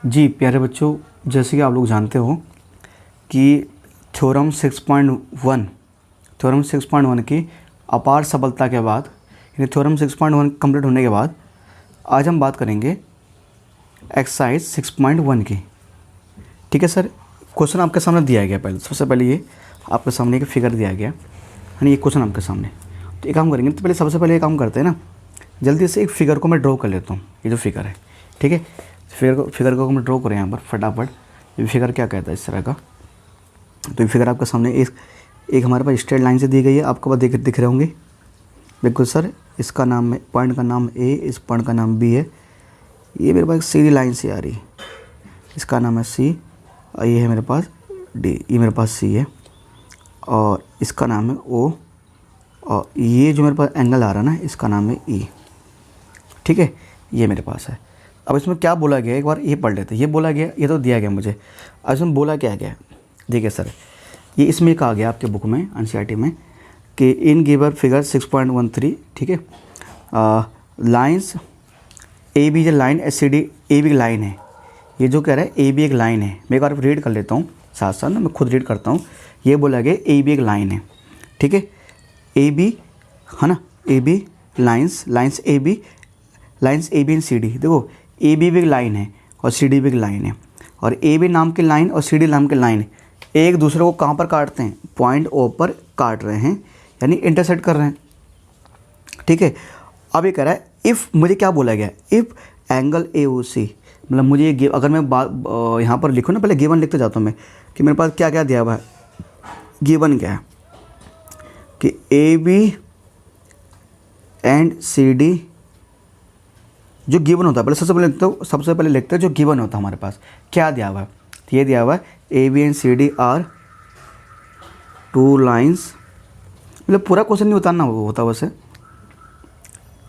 जी प्यारे बच्चों, जैसे कि आप लोग जानते हो कि थ्योरम 6.1 की अपार सफलता के बाद, यानी थ्योरम 6.1 कंप्लीट होने के बाद आज हम बात करेंगे एक्सरसाइज 6.1 की। ठीक है सर, क्वेश्चन आपके सामने दिया गया। पहले सबसे पहले ये आपके सामने एक फिगर दिया गया, यानी ये क्वेश्चन आपके सामने। तो एक काम करेंगे, तो पहले सबसे पहले ये काम करते हैं ना, जल्दी से एक फ़िगर को मैं ड्रॉ कर लेता हूँ। ये जो फिगर है, ठीक है, फिगर को मैं ड्रॉ करें यहाँ पर फटाफट। ये फिगर क्या कहता है इस तरह का। तो ये फिगर आपके सामने एक हमारे पास स्ट्रेट लाइन से दी गई है, आपको पास दिख रहे होंगे। बिल्कुल सर, इसका नाम है, पॉइंट का नाम ए, इस पॉइंट का नाम बी है। ये मेरे पास एक सीधी लाइन से आ रही है, इसका नाम है सी, और ये है मेरे पास डी, ये मेरे पास सी है, और इसका नाम है ओ, और ये जो मेरे पास एंगल आ रहा है ना, इसका नाम है ई। ठीक है, ये मेरे पास है। अब इसमें क्या बोला गया, एक बार ये पढ़ लेते हैं। ये बोला गया, ये तो दिया गया मुझे। अब इसमें बोला क्या गया, देखिए सर, ये इसमें कहा गया आपके बुक में, एनसीईआरटी में, कि इन गिवन फिगर 6.13, ठीक है, लाइंस ए बी, जो lines C D, A B line है। ये जो कह रहा है ए बी एक लाइन है, मैं एक बार रीड कर लेता हूँ साथ साथ ना, मैं खुद रीड करता हूँ। ये बोला गया ए बी एक लाइन है, ठीक है, ए बी है ना, A B lines A B and C D. देखो, ए बी भी एक लाइन है और सी डी भी एक लाइन है, और ए बी नाम की लाइन और सी डी नाम की लाइन एक दूसरे को कहाँ पर काटते हैं, पॉइंट ओ पर काट रहे हैं, यानी इंटरसेक्ट कर रहे हैं। ठीक है, अब ये कह रहा है इफ़, मुझे क्या बोला गया, इफ़ एंगल ए ओ सी, मतलब मुझे ये अगर मैं बात यहाँ पर लिखूँ ना, पहले गिवन लिखते जाता हूँ मैं, कि मेरे पास क्या क्या दिया हुआ है। गिवन क्या है कि A B and C D जो गिवन होता है, पहले सबसे पहले लिखते हैं जो गिवन होता है हमारे पास क्या दिया हुआ है। तो ये दिया हुआ है A B and C D are two lines, मतलब पूरा क्वेश्चन नहीं उतारना होता वैसे,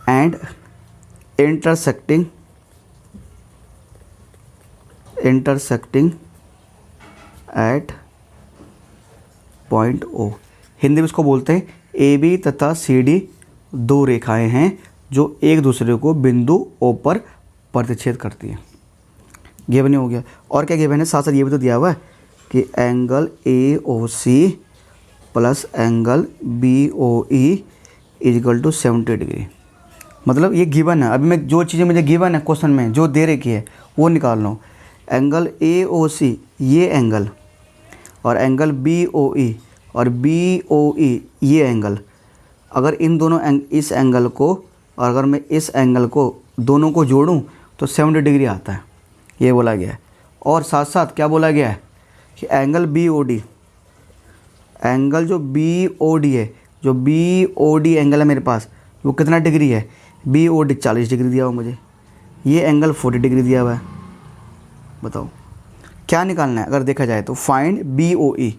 and intersecting at point O. Hindi में इसको बोलते हैं ए बी तथा सी डी दो रेखाएं हैं जो एक दूसरे को बिंदु ओ पर प्रतिच्छेद करती है। गिवन हो गया, और क्या गिवन है, साथ साथ ये भी तो दिया हुआ है कि angle A O C plus angle B O E equal to 70 degree. मतलब ये गिवन है। अभी मैं जो चीज़ें मुझे गिवन है क्वेश्चन में जो दे रखी है वो निकाल रहा हूँ। एंगल ए ओ सी ये एंगल, और एंगल बी ओ ई और बी ओ ई ये एंगल, अगर इन दोनों इस एंगल को और अगर मैं इस एंगल को दोनों को जोड़ूं तो 70 डिग्री आता है, ये बोला गया है। और साथ साथ क्या बोला गया है कि angle B O D, angle जो बी ओ डी है, जो बी ओ डी एंगल है मेरे पास, वो कितना डिग्री है, बी ओ डी 40 डिग्री दिया हुआ मुझे, ये एंगल 40 डिग्री दिया हुआ है। बताओ क्या निकालना है, अगर देखा जाए तो फाइंड बी ओ ई।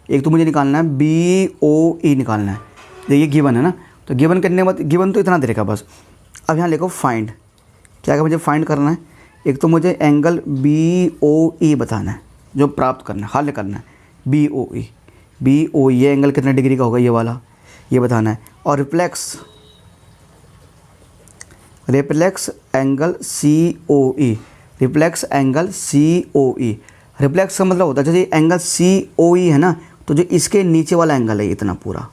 एक तो मुझे निकालना है बी ओ ई निकालना है, देखिए गिवन है ना, तो गिवन करने के बाद, गिवन तो इतना दे रखा बस। अब यहाँ लिखो फाइंड, क्या मुझे फाइंड करना है, एक तो मुझे एंगल बी ओ ई बताना है, जो प्राप्त करना है, हल करना है। बी ओ ई ये एंगल कितने डिग्री का होगा, ये वाला, ये बताना है। और रिफ्लेक्स एंगल सी ओ ई, रिफ्लेक्स एंगल सी ओ ई। रिफ्लेक्स का मतलब होता है जैसे एंगल सी ओ ई है ना, तो जो इसके नीचे वाला एंगल है इतना पूरा,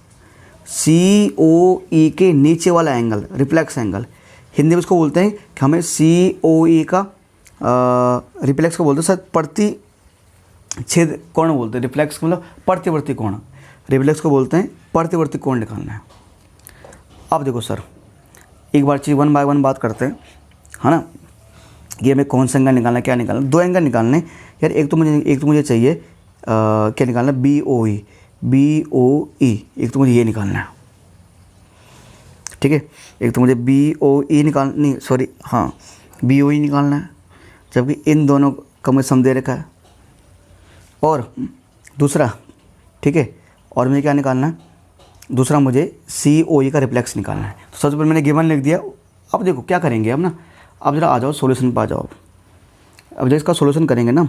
सी ओ ई के नीचे वाला एंगल रिफ्लेक्स एंगल। हिंदी में इसको बोलते हैं कि हमें सी ओ ई का रिफ्लेक्स को बोलते हैं सर प्रतिच्छेद कोण बोलते हैं। रिफ्लेक्स मतलब प्रतिवर्ती कोण, रिफ्लेक्स को बोलते हैं प्रतिवर्ती कोण निकालना है। अब देखो सर, एक बार चीज़ वन बाय वन बात करते हैं, है ना। ये हमें कौन सा एंगल निकालना है, क्या निकालना है, दो एंगल निकालने यार। एक तो मुझे चाहिए क्या निकालना है, बी ओ ई, एक तो मुझे ये निकालना है, ठीक है। एक तो मुझे B O E B O ई निकालना है, जबकि इन दोनों का मुझे सम दे रखा है। और दूसरा, ठीक है, और मुझे क्या निकालना है, दूसरा मुझे सी ओ ई का रिफ्लेक्स निकालना है। तो सबसे पहले मैंने गिवन लिख दिया। अब देखो क्या करेंगे अब ना, अब ज़रा आ जाओ सॉल्यूशन पर आ जाओ। अब जब इसका सॉल्यूशन करेंगे ना,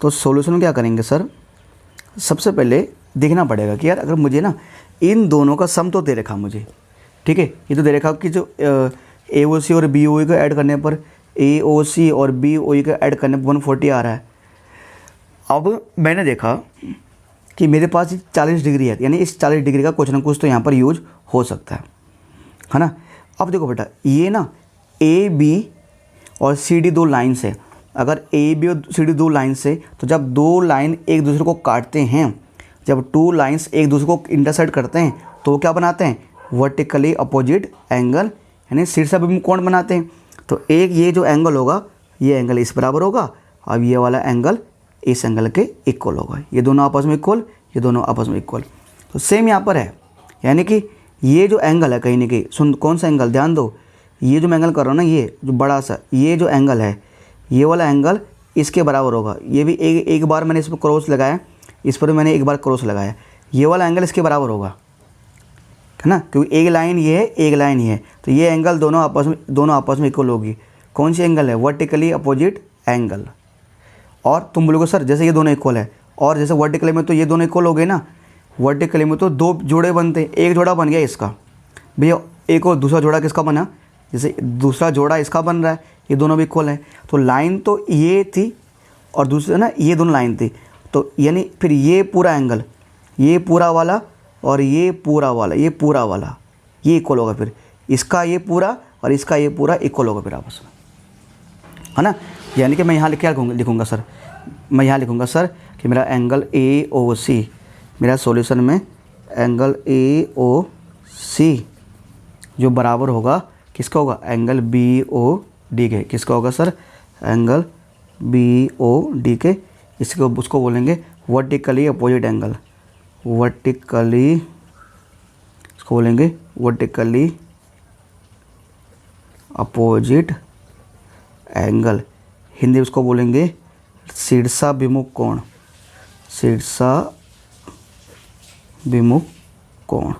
तो सॉल्यूशन में क्या करेंगे सर, सबसे पहले देखना पड़ेगा कि यार अगर मुझे ना इन दोनों का सम तो दे रखा मुझे, ठीक है, ये तो दे रखा कि जो ए ओ सी और बी ओ ई को ऐड करने पर AOC और BOE का ऐड करने पर 140 आ रहा है। अब मैंने देखा कि मेरे पास 40 डिग्री है, यानी इस 40 डिग्री का कुछ ना कुछ तो यहाँ पर यूज हो सकता है ना। अब देखो बेटा, ये ना AB और CD दो लाइन्स है। अगर AB और CD दो लाइन्स है तो जब दो लाइन एक दूसरे को काटते हैं, जब टू लाइन्स एक दूसरे को इंटरसेक्ट करते हैं तो वो क्या बनाते हैं, वर्टिकली अपोजिट एंगल यानी शीर्षाभिमुख कोण बनाते हैं। तो एक ये जो एंगल होगा, ये एंगल इस बराबर होगा, अब ये वाला एंगल इस एंगल के इक्वल होगा। ये दोनों आपस में इक्वल, ये दोनों आपस में इक्वल। तो सेम यहाँ पर है, यानी कि ये जो एंगल है कहीं ना कहीं, सुन कौन सा एंगल, ध्यान दो, ये जो मैं एंगल कर रहा हूँ ना, ये जो बड़ा सा ये जो एंगल है, ये वाला एंगल इसके बराबर होगा। ये भी एक बार मैंने इस पर क्रॉस लगाया, इस पर मैंने एक बार क्रॉस लगाया, ये वाला एंगल इसके बराबर होगा, है ना, क्योंकि एक लाइन ये है, एक लाइन ये है, तो ये एंगल दोनों आपस में इक्वल होगी। कौन सी एंगल है, वर्टिकली अपोजिट एंगल। और तुम बोलोगे सर जैसे ये दोनों इक्वल है, और जैसे वर्टिकली में तो ये दोनों इक्वल हो गए ना, वर्टिकली में तो दो जोड़े बनते हैं, एक जोड़ा बन गया इसका भैया, एक और दूसरा जोड़ा किसका बना, जैसे दूसरा जोड़ा इसका बन रहा है, ये दोनों भी इक्वल है। तो लाइन तो ये थी और दूसरा ना ये दोनों लाइन थी, तो यानी फिर ये पूरा एंगल, ये पूरा वाला और ये पूरा वाला, ये पूरा वाला ये इक्वल होगा, फिर इसका ये पूरा और इसका ये पूरा इक्वल होगा फिर आपस में, है ना। यानी कि मैं यहाँ क्या लिखूँगा सर, मैं यहाँ लिखूँगा सर कि मेरा एंगल AOC, मेरा सॉल्यूशन में एंगल AOC जो बराबर होगा किसका होगा, एंगल BOD के। किसका होगा सर, एंगल BOD के। इसको उसको बोलेंगे वर्टिकली अपोजिट एंगल, वर्टिकली, इसको बोलेंगे वर्टिकली अपोजिट एंगल। हिंदी उसको बोलेंगे शीर्षाभिमुख कोण, शीर्षाभिमुख कोण,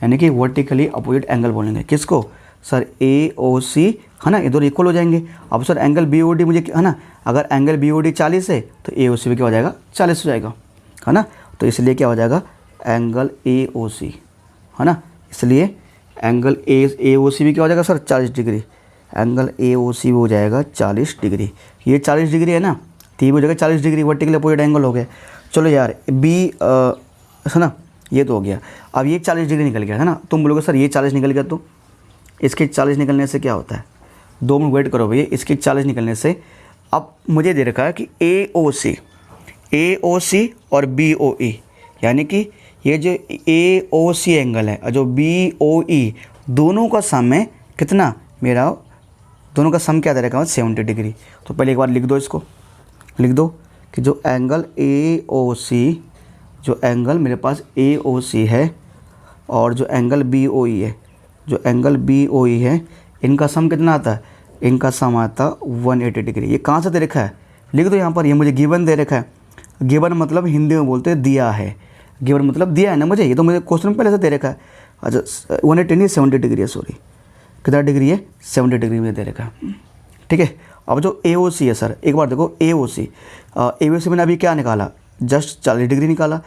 यानी कि वर्टिकली अपोजिट एंगल बोलेंगे। किसको सर, AOC, है ना, ये दोनों इक्वल हो जाएंगे। अब सर एंगल BOD मुझे, है ना, अगर एंगल BOD 40 है तो AOC भी क्या हो जाएगा, 40 हो जाएगा, है ना। तो इसलिए क्या हो जाएगा, एंगल AOC, है ना, इसलिए एंगल AOC भी क्या हो जाएगा सर, 40 डिग्री। एंगल AOC भी हो जाएगा 40 डिग्री। ये 40 डिग्री है ना, तो ये भी हो जाएगा 40 डिग्री, वर्टिकल अपोजिट एंगल हो गया। चलो यार है ना, ये तो हो गया। अब ये 40 डिग्री निकल गया, है ना। तुम बोलोगे सर ये 40 निकल गया तो इसके 40 निकलने से क्या होता है, 2 मिनट वेट करो भैया। इसके 40 निकलने से अब मुझे दे रखा है कि AOC और BOE, यानी कि ये जो AOC एंगल है और जो BOE, दोनों का सम है कितना, मेरा दोनों का सम क्या दे रखा है, 70 डिग्री। तो पहले एक बार लिख दो, इसको लिख दो कि जो एंगल AOC, जो एंगल मेरे पास AOC है और जो एंगल BOE है, जो एंगल BOE है, इनका सम कितना आता है, इनका सम आता 180 डिग्री। ये कहाँ से दे रखा है, लिख दो यहाँ पर, ये मुझे गिवन दे रखा है। गिवन मतलब हिंदी में बोलते हैं दिया है, गिवन मतलब दिया है ना मुझे, ये तो मुझे क्वेश्चन पहले से दे रखा है। अच्छा 180 नहीं 70 डिग्री है, सॉरी कितना डिग्री है, 70 डिग्री में दे रखा है, ठीक है। अब जो AOC है सर, एक बार देखो AOC मैंने अभी क्या निकाला, जस्ट 40 डिग्री निकाला।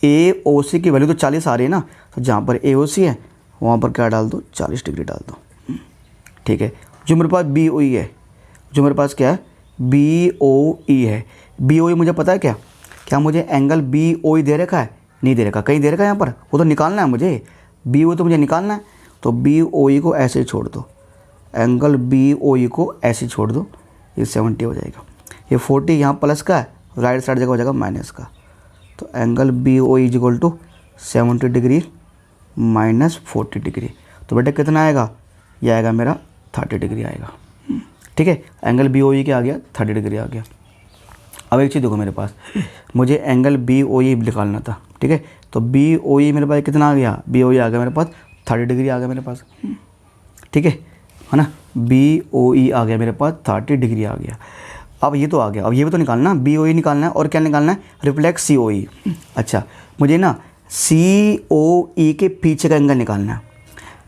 AOC की वैल्यू तो 40 आ रही है ना, तो जहाँ पर AOC है वहाँ पर क्या डाल दो, 40 डिग्री डाल दो, ठीक है। जो मेरे पास BOE है, जो मेरे पास क्या है, BOE है। BOE मुझे पता है क्या, क्या मुझे एंगल BOE दे रखा है, नहीं दे रखा, कहीं दे रखा है यहाँ पर, वो तो निकालना है मुझे, BOE तो मुझे निकालना है। तो BOE को ऐसे ही छोड़ दो, एंगल BOE को ऐसे ही छोड़ दो, ये 70 हो जाएगा। ये 40 यहाँ प्लस का है, राइट साइड जगह हो जाएगा माइनस का। तो angle BOE is equal to 70 degree minus 40 degree. तो बेटा कितना आएगा, ये आएगा मेरा 30 डिग्री आएगा, ठीक है। एंगल BOE क्या आ गया, 30 डिग्री आ गया। अब एक चीज़ देखो, मेरे पास मुझे एंगल BOE निकालना था, ठीक है। तो BOE मेरे पास कितना आ गया, BOE आ गया मेरे पास 30 डिग्री आ गया मेरे पास, ठीक है ना। BOE आ गया मेरे पास 30 डिग्री आ गया। अब ये तो आ गया, अब ये भी तो निकालना, BOE निकालना है और क्या निकालना है, रिफ्लेक्स COE। अच्छा मुझे ना COE के पीछे का एंगल निकालना है,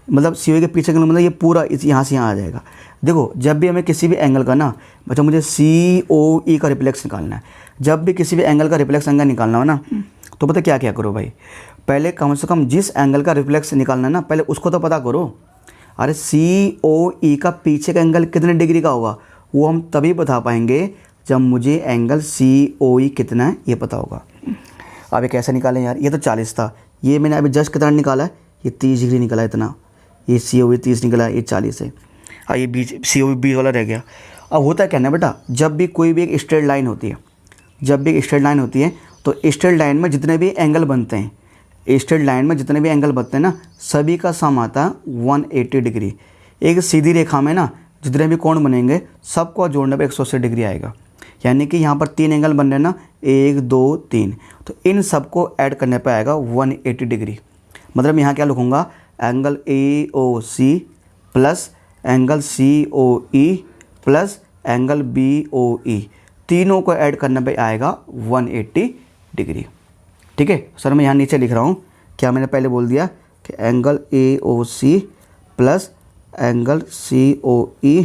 मतलब COE के पीछे का एंगल मतलब ये पूरा यहाँ से यहाँ आ जाएगा। देखो जब भी हमें किसी भी एंगल का ना बच्चा, मुझे COE का रिफ्लेक्स निकालना है। जब भी किसी भी एंगल का रिफ्लेक्स एंगल निकालना हो ना, तो पता क्या क्या करो भाई, पहले कम से कम जिस एंगल का रिफ्लेक्स निकालना है ना, पहले उसको तो पता करो। अरे COE का पीछे का एंगल कितने डिग्री का होगा, वो हम तभी बता पाएंगे जब मुझे एंगल COE कितना है ये पता होगा। अब ये कैसे निकालें यार, ये तो 40 था, ये मैंने अभी जस्ट कितना निकाला है, ये 30 डिग्री निकला है इतना, ये COE 30 निकला, ये 40 है, और ये बीच COE 20 वाला रह गया। अब होता क्या है बेटा, जब भी कोई भी एक स्ट्रेट लाइन होती है, जब भी एक स्ट्रेट लाइन होती है तो स्ट्रेट लाइन में जितने भी एंगल बनते हैं, स्ट्रेट लाइन में जितने भी एंगल बनते हैं ना, सभी का सम आता है 180 डिग्री। एक सीधी रेखा में ना जितने भी कोण बनेंगे सबको जोड़ने पर 180 डिग्री आएगा। यानी कि यहाँ पर 3 एंगल बन रहे हैं ना, 1 2 3, तो इन सबको ऐड करने पर आएगा 180 डिग्री। मतलब यहाँ क्या लिखूँगा, angle AOC plus angle COE plus angle BOE, तीनों को ऐड करने पे आएगा 180 डिग्री। ठीक है सर, मैं यहाँ नीचे लिख रहा हूँ, क्या मैंने पहले बोल दिया कि angle AOC plus angle COE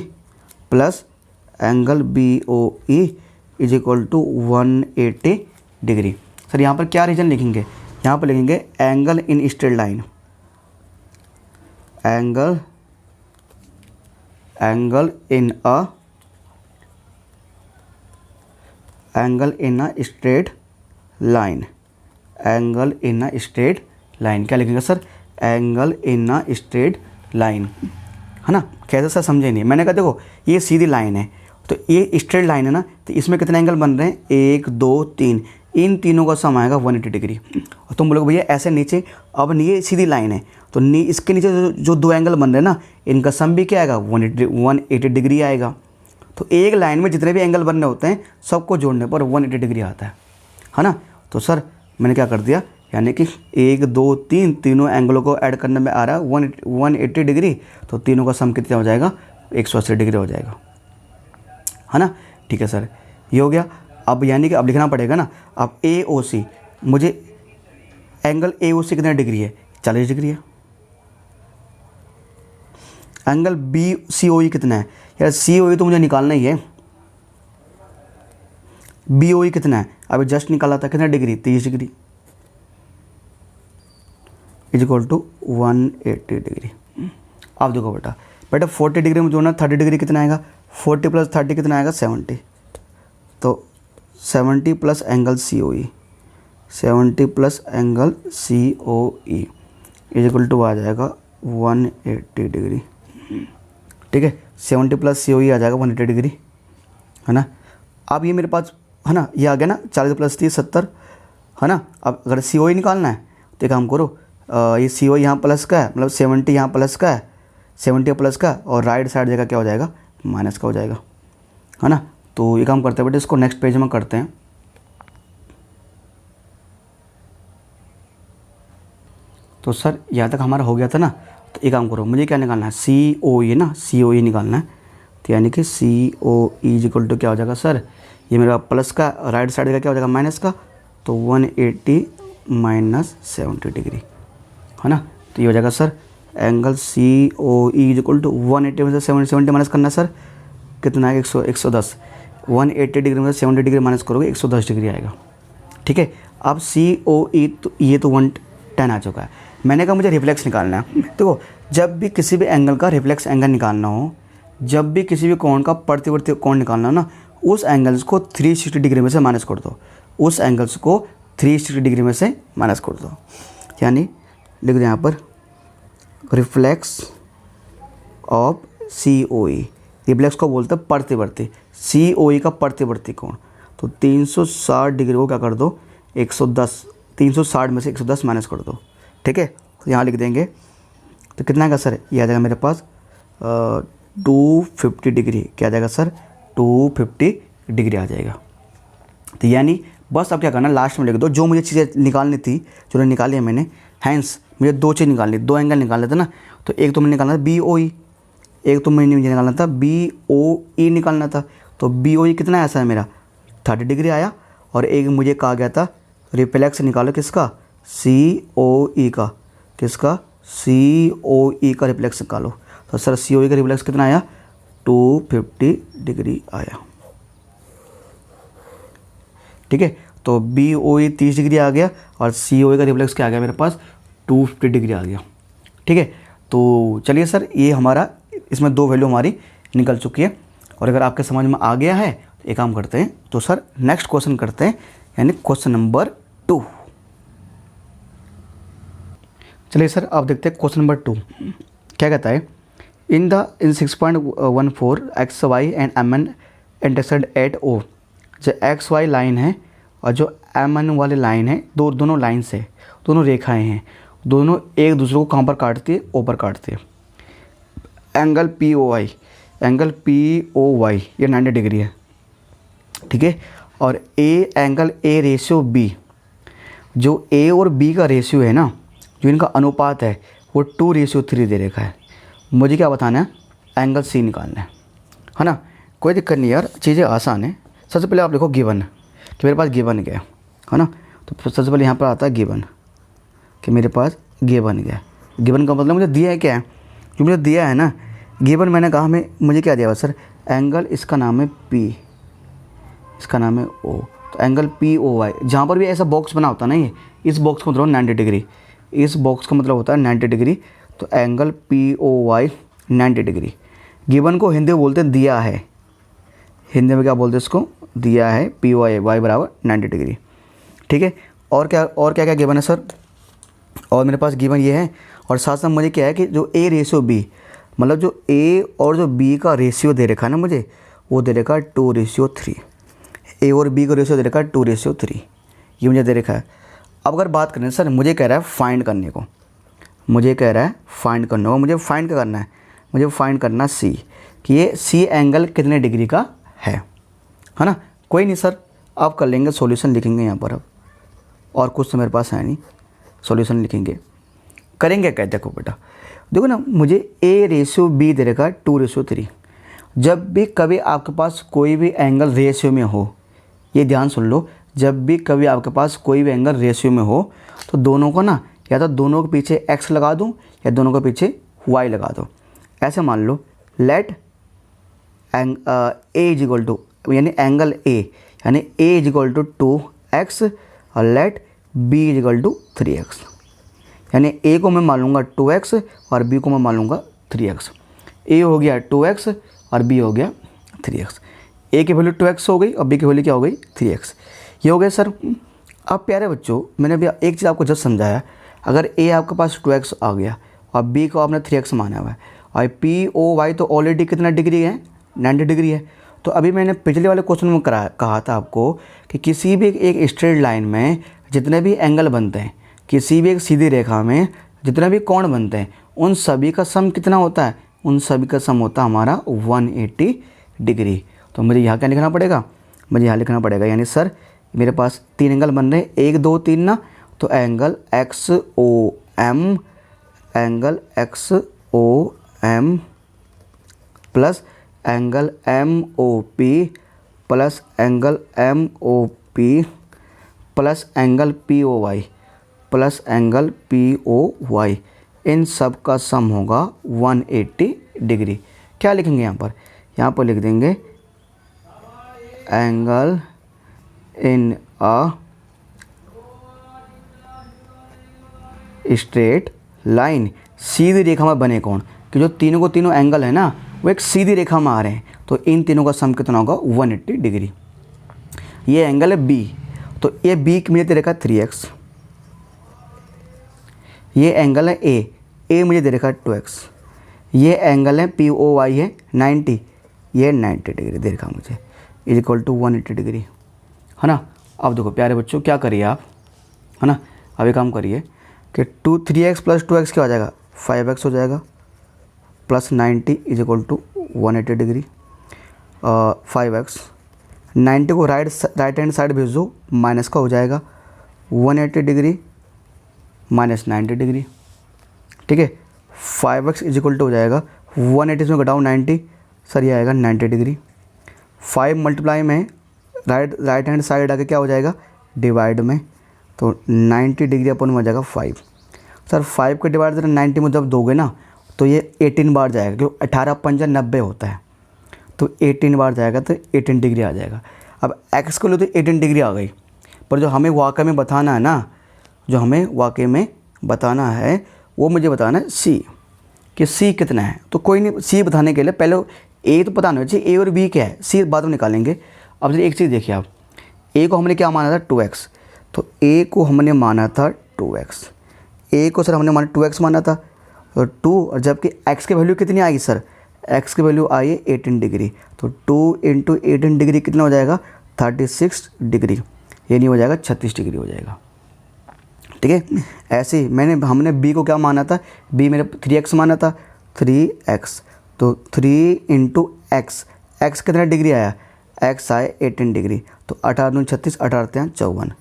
plus angle BOE is equal to 180 degree. Sir यहाँ पर क्या रीजन लिखेंगे, यहाँ पर लिखेंगे angle in straight line, angle in a straight line, angle in a straight line, क्या लिखेंगे sir, angle in a straight line, है ना। कैसे सर समझे नहीं, मैंने कहा देखो ये सीधी लाइन है, तो ये स्ट्रेट लाइन है ना, तो इसमें कितने एंगल बन रहे हैं, 1 2 3, इन तीनों का सम आएगा 180 डिग्री। और तुम बोलोगे भैया ऐसे नीचे, अब ये सीधी लाइन है तो इसके नीचे जो 2 एंगल बन रहे हैं ना, इनका सम भी क्या आएगा, 180 डिग्री आएगा। तो एक लाइन में जितने भी एंगल बनने होते हैं सबको जोड़ने पर 180 डिग्री आता है ना। तो सर मैंने क्या कर दिया, यानी कि 1 2 3 तीनों एंगलों को ऐड करने में आ रहा है 180 डिग्री, तो तीनों का सम कितना हो जाएगा, 180 डिग्री हो जाएगा, है ना। ठीक है सर, ये हो गया। अब यानी कि अब लिखना पड़ेगा ना, अब AOC, मुझे एंगल AOC कितना डिग्री है, 40 डिग्री है। एंगल BCOE कितना है यार, COE तो मुझे निकालना ही है, BOE कितना है अभी जस्ट निकाला था, कितना degree, 30 degree is equal to 180 degree. अब देखो बेटा 40 डिग्री में जोड़ना, 30 डिग्री कितना आएगा, 40 प्लस 30 कितना आएगा, 70, तो 70 plus angle COE, 70 plus angle COE is equal to आ जाएगा 180 डिग्री। ठीक है, 70 प्लस COE आ जाएगा 180 डिग्री, है ना। अब ये मेरे पास है ना, ये आ गया ना, 40 प्लस 30 70, है ना। अब अगर COE निकालना है तो एक काम करो, ये COE यहाँ प्लस का है, मतलब 70 यहाँ प्लस का है, 70 प्लस का, और राइट साइड जगह क्या हो जाएगा, माइनस का हो जाएगा, है ना। तो ये काम करते हैं बेटे, इसको नेक्स्ट पेज में करते हैं। तो सर यहाँ तक हमारा हो गया था ना, तो एक काम करो, मुझे क्या निकालना है, COE ना, COE निकालना है। तो यानी कि COE इज इक्वल टू क्या हो जाएगा सर, ये मेरा प्लस का, राइट साइड का क्या हो जाएगा, माइनस का, तो 180 माइनस 70 डिग्री, है ना। तो ये हो जाएगा sir angle COE is equal to 180 में से 70 माइनस करना है सर, कितना है, 110, 180 डिग्री में से 70 डिग्री माइनस करोगे 110 डिग्री आएगा। ठीक है, अब COE तो ये तो 110 आ चुका है। मैंने कहा मुझे रिफ्लेक्स निकालना है। देखो जब भी किसी भी एंगल का रिफ्लेक्स एंगल निकालना हो, जब भी किसी भी कोण का प्रतिवर्ती कोण निकालना हो ना, उस एंगल्स को 360 डिग्री में से माइनस कर दो, उस एंगल्स को 360 डिग्री में से माइनस कर दो। यानी लिख दो यहाँ पर रिफ्लेक्स ऑफ COE, रिफ्लेक्स को बोलते हैं प्रतिवर्ती, COE का प्रतिवर्ती कोण, तो 360 डिग्री को क्या कर दो, 110, 360 में से 110 माइनस कर दो। ठीक है, तो यहाँ लिख देंगे, तो कितना आएगा सर, ये आ जाएगा मेरे पास 250 डिग्री, क्या आ जाएगा सर, 250 डिग्री आ जाएगा। तो यानी बस अब क्या करना, लास्ट में लिख दो जो मुझे चीज़ें निकालनी थी, जो निकाली है मैंने। हैंस मुझे 2 चीज़ निकालनी, 2 एंगल निकालने थे ना, तो एक तो मैंने निकालना था BOE, एक तो मुझे निकालना था BOE निकालना था। तो BOE कितना आया सर मेरा, 30 डिग्री आया, और एक मुझे कहा गया था रिफ्लेक्स निकालो किसका, COE का, किसका, COE का रिफ्लेक्स निकालो। तो सर COE का रिफ्लेक्स कितना आया, 250 डिग्री आया। ठीक है, तो BOE 30 डिग्री आ गया, और COE का रिफ्लेक्स क्या आ गया मेरे पास, 250 डिग्री आ गया। ठीक है, तो चलिए सर, ये हमारा इसमें 2 वैल्यू हमारी निकल चुकी है। और अगर आपके समझ में आ गया है तो एक काम करते हैं, तो सर नेक्स्ट क्वेश्चन करते हैं, यानी क्वेश्चन नंबर 2। चलिए सर आप देखते हैं क्वेश्चन नंबर 2 क्या कहता है। In 6.14 X Y and M N intersect at O. जो एक्स वाई लाइन है और जो एम एन वाली लाइन है, दोनों लाइन से, दोनों रेखाएं हैं, दोनों एक दूसरे को कहाँ पर काटती है, ओ पर काटती है। Angle P O Y, angle P O Y ये 90 डिग्री है, ठीक है। और a angle A ratio B, जो ए और बी का रेशियो है ना, जो इनका अनुपात है वो 2:3 दे रखा है। मुझे क्या बताना है, एंगल सी निकालना है ना। कोई दिक्कत नहीं यार, चीज़ें आसान है। सबसे पहले आप देखो गिवन, कि मेरे पास गिवन क्या है ना। तो सबसे पहले यहाँ पर आता है गिवन, कि मेरे पास गिवन क्या है। गिवन का मतलब मुझे दिया है क्या है, जो मुझे दिया है ना गिवन, मैंने कहा मुझे क्या दिया हुआ सर, एंगल इसका नाम है पी, इसका नाम है ओ। तो एंगल पी ओ वाई, जहाँ पर भी ऐसा बॉक्स बना होता है ना, ये इस बॉक्स का मतलब 90 डिग्री, इस बॉक्स का मतलब होता है 90 डिग्री। तो angle P O Y 90 degree. Given को हिंदी में बोलते हैं दिया है, हिंदी में क्या बोलते हैं इसको, दिया है, पी वाई वाई बराबर 90 डिग्री, ठीक है। और क्या क्या गिवन है सर, और मेरे पास गिवन ये है, और साथ साथ मुझे क्या है कि जो ए रेशियो बी, मतलब जो ए और जो बी का रेशियो दे रखा है ना मुझे, वो दे रखा है 2:3। ए और बी का रेशियो दे रखा है 2:3, ये मुझे दे रखा है। अब अगर बात करें सर, मुझे कह रहा है फाइंड करने को, मुझे कह रहा है फाइंड करने को, मुझे फाइंड क्या करना है, मुझे फाइंड करना सी, कि ये सी एंगल कितने डिग्री का है ना। कोई नहीं सर, आप कर लेंगे, सॉल्यूशन लिखेंगे यहाँ पर अब, और कुछ तो मेरे पास है नहीं, सॉल्यूशन लिखेंगे, करेंगे क्या। देखो बेटा, देखो ना, मुझे ए रेशियो बी दे रखा है 2:3। जब भी कभी आपके पास कोई भी एंगल रेशियो में हो, ये ध्यान सुन लो, जब भी कभी आपके पास कोई भी एंगल रेशियो में हो, तो दोनों को ना, या तो दोनों के पीछे x लगा दूँ या दोनों के पीछे y लगा दो। ऐसे मान लो, let A is equal to, यानी एंगल ए, यानी A is equal to 2x, और let B is equal to 3x, यानी ए को मैं मान लूँगा 2x और बी को मैं मान लूँगा 3x। ए हो गया 2x और बी हो गया 3x। ए की वैल्यू 2x हो गई और बी की वैल्यू क्या हो गई, 3x। ये हो गया सर। अब प्यारे बच्चों, मैंने अभी एक चीज़ आपको जस्ट समझाया, अगर ए आपके पास 2x आ गया और बी को आपने 3x माना हुआ है, और पी ओ वाई तो ऑलरेडी कितना डिग्री है, 90 डिग्री है। तो अभी मैंने पिछले वाले क्वेश्चन में कहा था आपको कि किसी भी एक स्ट्रेट लाइन में जितने भी एंगल बनते हैं, किसी भी एक सीधी रेखा में जितने भी कोण बनते हैं, उन सभी का सम कितना होता है, उन सभी का सम होता है हमारा 180 डिग्री। तो मुझे यहाँ क्या लिखना पड़ेगा, मुझे यहाँ लिखना पड़ेगा, यानी सर मेरे पास 3 एंगल बन रहे हैं, 1 2 3 ना, तो angle X O M, angle X O M plus angle M O P plus angle M O P plus angle P O Y plus angle P O Y, इन सब का सम होगा 180 डिग्री। क्या लिखेंगे यहाँ पर लिख देंगे angle in a straight line, सीधी रेखा में बने कोण, कि जो तीनों एंगल है ना वो एक सीधी रेखा में आ रहे हैं, तो इन तीनों का सम कितना होगा 180 डिग्री। ये एंगल है बी, तो ये बी मुझे दे रखा है 3x। ये एंगल है ए मुझे दे रखा है 2x। ये एंगल है पी ओ वाई है 90, ये 90 डिग्री दे रखा मुझे, इज इक्वल टू 180 डिग्री, है ना। अब देखो प्यारे बच्चों, क्या करिए आप, है ना, अभी काम करिए कि 3x प्लस 2x क्या हो जाएगा, 5x हो जाएगा, plus 90 is equal to 180 degree. 5x, 90 को राइट हैंड साइड भेज दो, माइनस का हो जाएगा 180 डिग्री माइनस 90 डिग्री, ठीक है। 5x इज इक्वल टू हो जाएगा 180 में घटाओ 90, सर ये आएगा 90 डिग्री। 5 मल्टीप्लाई में राइट हैंड साइड आके क्या हो जाएगा, डिवाइड में, तो 90 डिग्री अपन में आ जाएगा 5। सर 5 के डिवाइड 90 में जब दोगे ना, तो ये 18 बार जाएगा, क्योंकि 18 पंजा 90 होता है, तो 18 बार जाएगा तो 18 डिग्री आ जाएगा। अब x को लो तो 18 डिग्री आ गई, पर जो हमें वाकई में बताना है ना, जो हमें वाकई में बताना है वो मुझे बताना है c, कि c कितना है। तो कोई नहीं, c बताने के लिए पहले ए तो पता नहीं चाहिए ए और बी क्या है, सी बाद में निकालेंगे। अब एक चीज़ देखिए आप, ए को हमने क्या माना था 2x, तो ए को हमने माना था 2x, ए को सर हमने माना 2x माना था, तो 2, और जबकि x की वैल्यू कितनी आएगी सर, x की वैल्यू आई है 18 डिग्री, तो 2 × 18 डिग्री कितना हो जाएगा 36 डिग्री, ये नहीं हो जाएगा 36 डिग्री हो जाएगा। ठीक है, ऐसे ही हमने b को क्या माना था, b मेरे 3x माना था, 3x, तो 3 × x, x कितना डिग्री आया, x आए 18 डिग्री, तो 18 × 36, 18 × 54,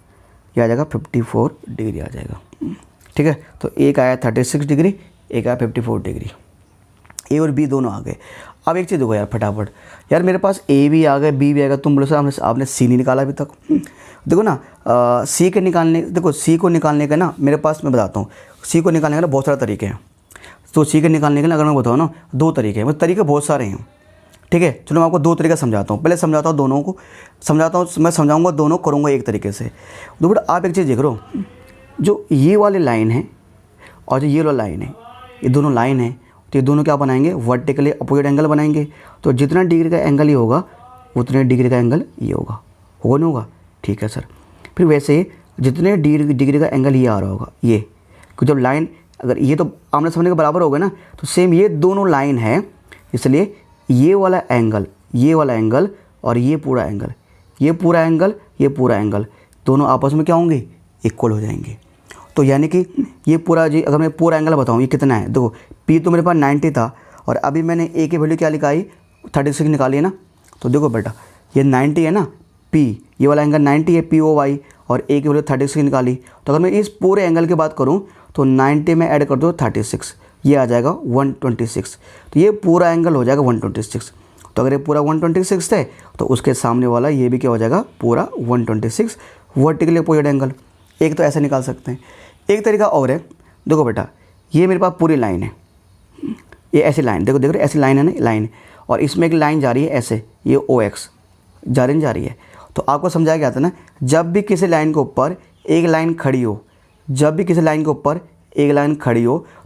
ये आ जाएगा 54 डिग्री आ जाएगा। ठीक है, तो एक आया 36 डिग्री, एक आया 54 डिग्री, ए और बी दोनों आ गए। अब एक चीज़ देखो यार फटाफट, यार मेरे पास ए भी आ गया बी भी आ गया, तुम बोलो सर आपने सी नहीं निकाला अभी तक। देखो ना, सी के निकालने, देखो सी को निकालने का ना मेरे पास, मैं बताता हूँ, सी को निकालने का ना बहुत सारे तरीके हैं। तो सी के निकालने के ना अगर मैं बताऊँ ना 2 तरीके हैं, मतलब तरीके बहुत सारे हैं। ठीक है, चलो मैं आपको 2 तरीका समझाता हूँ, पहले समझाता हूँ दोनों को, समझाता हूँ, मैं समझाऊँगा दोनों, करूँगा एक तरीके से। तो बेटा आप एक चीज़ देख रहे हो, जो ये वाली लाइन है और जो ये वाला लाइन है, ये दोनों लाइन है, तो ये दोनों क्या बनाएंगे, वर्टिकली अपोजिट एंगल बनाएंगे। तो जितना डिग्री का एंगल ये होगा उतने डिग्री का एंगल ये होगा नहीं होगा। ठीक है सर, फिर वैसे ही जितने डिग्री का एंगल ये आ रहा होगा, ये क्योंकि जब लाइन अगर ये तो आमने सामने के बराबर होगा ना, तो सेम ये दोनों लाइन है, इसलिए ये वाला एंगल और ये पूरा एंगल, ये पूरा एंगल दोनों आपस में क्या होंगे, इक्वल हो जाएंगे। तो यानी कि ये पूरा जी, अगर मैं पूरा एंगल बताऊँ ये कितना है, देखो पी तो मेरे पास 90 था, और अभी मैंने ए की वैल्यू क्या निकाली 36 निकाली है ना। तो देखो बेटा ये 90 है ना, पी ये वाला एंगल 90 है, पी ओ वाई, और ए की वैल्यू 36 निकाली। तो अगर मैं इस पूरे एंगल की बात करूँ तो 90 में ऐड कर दो 36, ये आ जाएगा 126, तो ये पूरा एंगल हो जाएगा 126। तो अगर ये पूरा 126 है तो उसके सामने वाला ये भी क्या हो जाएगा, पूरा 126 वर्टिकली अपोजिट एंगल। एक तो ऐसे निकाल सकते हैं। एक तरीका और है, देखो बेटा ये मेरे पास पूरी लाइन है, ये ऐसी लाइन, देखो देखो ऐसी लाइन है ना, लाइन, और इसमें एक लाइन जा रही है ऐसे, ये OX जा रही है। तो आपको समझाया गया था ना, जब भी किसी लाइन के ऊपर एक लाइन खड़ी हो,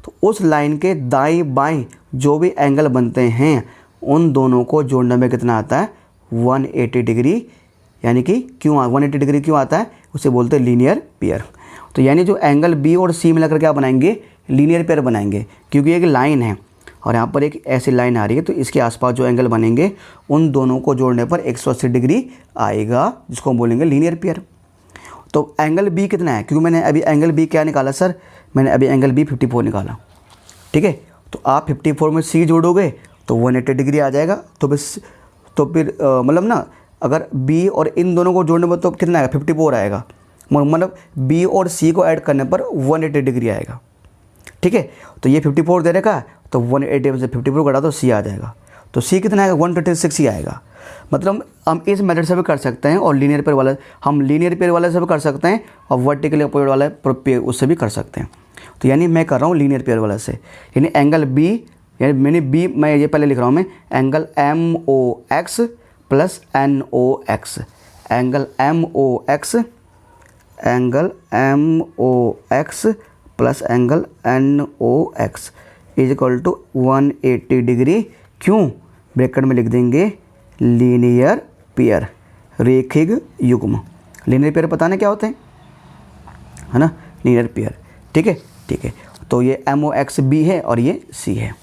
तो उस लाइन के दाएं बाएं जो भी एंगल बनते हैं उन दोनों को जोड़ने में कितना आता है, 180 डिग्री। यानी कि क्यों 180 डिग्री क्यों आता है, उसे बोलते हैं लीनियर पेयर। तो यानी जो एंगल बी और सी मिलाकर क्या बनाएंगे, लीनियर पेयर बनाएंगे, क्योंकि एक लाइन है और यहाँ पर एक ऐसी लाइन आ रही है, तो इसके आसपास जो एंगल बनेंगे उन दोनों को जोड़ने पर 180 डिग्री आएगा, जिसको हम बोलेंगे लीनियर पेयर। तो एंगल बी कितना है, क्योंकि मैंने अभी एंगल बी क्या निकाला सर, मैंने अभी एंगल बी 54 निकाला। ठीक है, तो आप 54 में सी जोड़ोगे तो 180 डिग्री आ जाएगा। तो फिर मतलब ना, अगर बी और इन दोनों को जोड़ने पर तो कितना आएगा, 54 आएगा, मतलब बी और सी को ऐड करने पर 180 डिग्री आएगा। ठीक है, तो ये 54 दे रखा है, तो 180 में से 54 घटा तो सी आ जाएगा, तो सी कितना आएगा, 126 ही आएगा। मतलब हम इस मेथड से भी कर सकते हैं, और लीनियर पेयर वाले से भी कर सकते हैं, और वर्टिकली अपोजिट वाला उससे भी कर सकते हैं। तो यानी मैं कर रहा हूँ लीनियर पेयर वाले से, यानी एंगल बी, यानी मैं ये पहले लिख रहा हूँ मैं, angle MOX plus NOX, angle MOX plus angle NOX is equal to 180 degree. क्यों, ब्रैकेट में लिख देंगे लीनियर पेयर, रेखिक युग्म। लीनियर पेयर पता नहीं क्या होते हैं, है ना, लीनियर पेयर। ठीक है, तो ये MOX B है और ये C है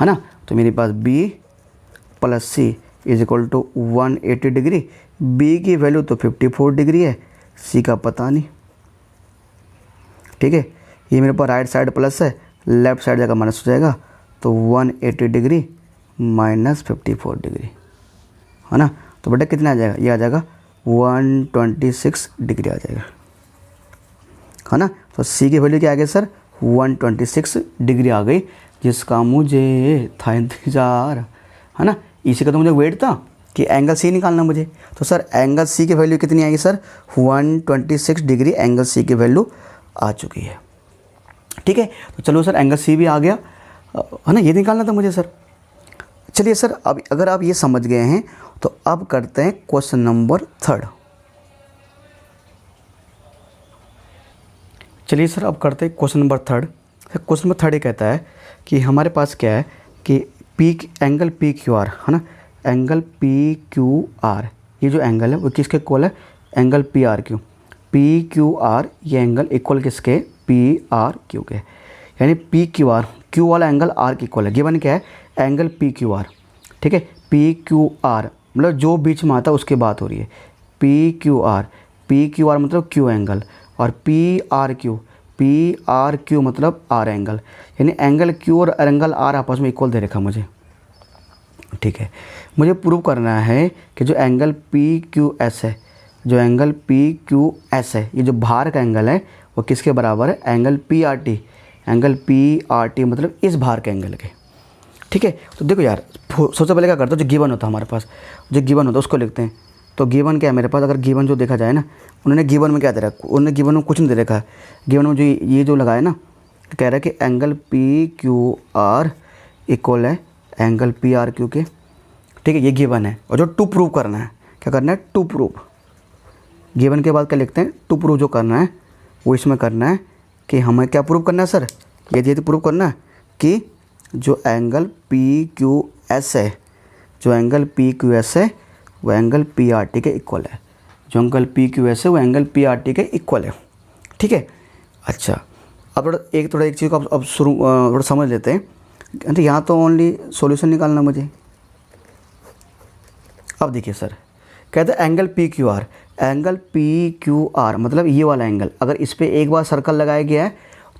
ना। तो मेरे पास B plus C is equal to 180 degree. B की वैल्यू तो 54 डिग्री है, C का पता नहीं। ठीक है, ये मेरे पास राइट साइड प्लस है, लेफ्ट साइड जगह माइनस हो जाएगा, तो 180 डिग्री माइनस 54 डिग्री, है ना। तो बेटा कितना आ जाएगा, ये आ जाएगा 126 डिग्री आ जाएगा, है ना। तो सी की वैल्यू क्या आ गई सर, 126 डिग्री आ गई, जिसका मुझे था इंतजार, है ना। इसी का तो मुझे वेट था कि एंगल सी निकालना मुझे। तो सर एंगल सी की वैल्यू कितनी आएगी सर, 126 डिग्री एंगल सी की वैल्यू आ चुकी है। ठीक है, तो चलो सर एंगल सी भी आ गया, है ना, ये निकालना था मुझे सर। चलिए सर, अब अगर आप ये समझ गए हैं तो अब करते हैं क्वेश्चन नंबर 3। चलिए सर अब करते हैं क्वेश्चन नंबर 3। क्वेश्चन नंबर 3 ये कहता है कि हमारे पास क्या है कि एंगल पी क्यू आर है ना, एंगल पी क्यू आर, ये जो एंगल है वो किसके इक्वल है, angle P R Q. P Q are ये एंगल इक्वल किसके, पी आर क्यू के, यानी पी क्यू आर, क्यू वाला एंगल आर के इक्वल है। गिवन क्या है, एंगल पी क्यू आर, ठीक है। पी क्यू आर मतलब जो बीच में आता है उसकी बात हो रही है। पी क्यू आर मतलब क्यू एंगल, और पी आर क्यू मतलब आर एंगल, यानी एंगल क्यू और एंगल आर आपस में इक्वल दे रखा मुझे, ठीक है। मुझे प्रूव करना है कि जो एंगल पी क्यू एस है, जो एंगल पी क्यू एस है, ये जो बाहर का एंगल है वो किसके बराबर है, angle P R T, angle P R T मतलब इस बाहर के एंगल के, ठीक है। तो देखो यार, सबसे पहले क्या करते हो, जो गिवन होता है हमारे पास, जो गिवन होता है उसको लिखते हैं। तो गिवन क्या है मेरे पास, अगर गिवन जो देखा जाए ना, उन्होंने गिवन में क्या दे रखा, उन्होंने गिवन में कुछ नहीं दे रखा है। गिवन में जो ये जो लगाया ना, कह रहा है कि angle P Q are equal है एंगल पी आर क्यू के, ठीक है। ये गिवन है, और जो टू प्रूव करना है, क्या करना है, टू प्रूव। गिवन के बाद क्या लिखते हैं, टू प्रूव जो करना है वो इसमें करना है कि हमें क्या प्रूव करना है सर, ये प्रूव करना है कि जो एंगल पी क्यू एस है, जो एंगल पी क्यू एस है वो एंगल पी आर टी के इक्वल है, जो एंगल पी क्यू एस है वो एंगल पी आर टी के इक्वल है, ठीक है। अच्छा, अब थोड़ा एक चीज़ को अब शुरू थोड़ा समझ लेते हैं। तो यहाँ तो ओनली सॉल्यूशन निकालना मुझे। अब देखिए सर, कहते हैं angle P Q are, angle P Q are मतलब ये वाला एंगल, अगर इस पर एक बार सर्कल लगाया गया है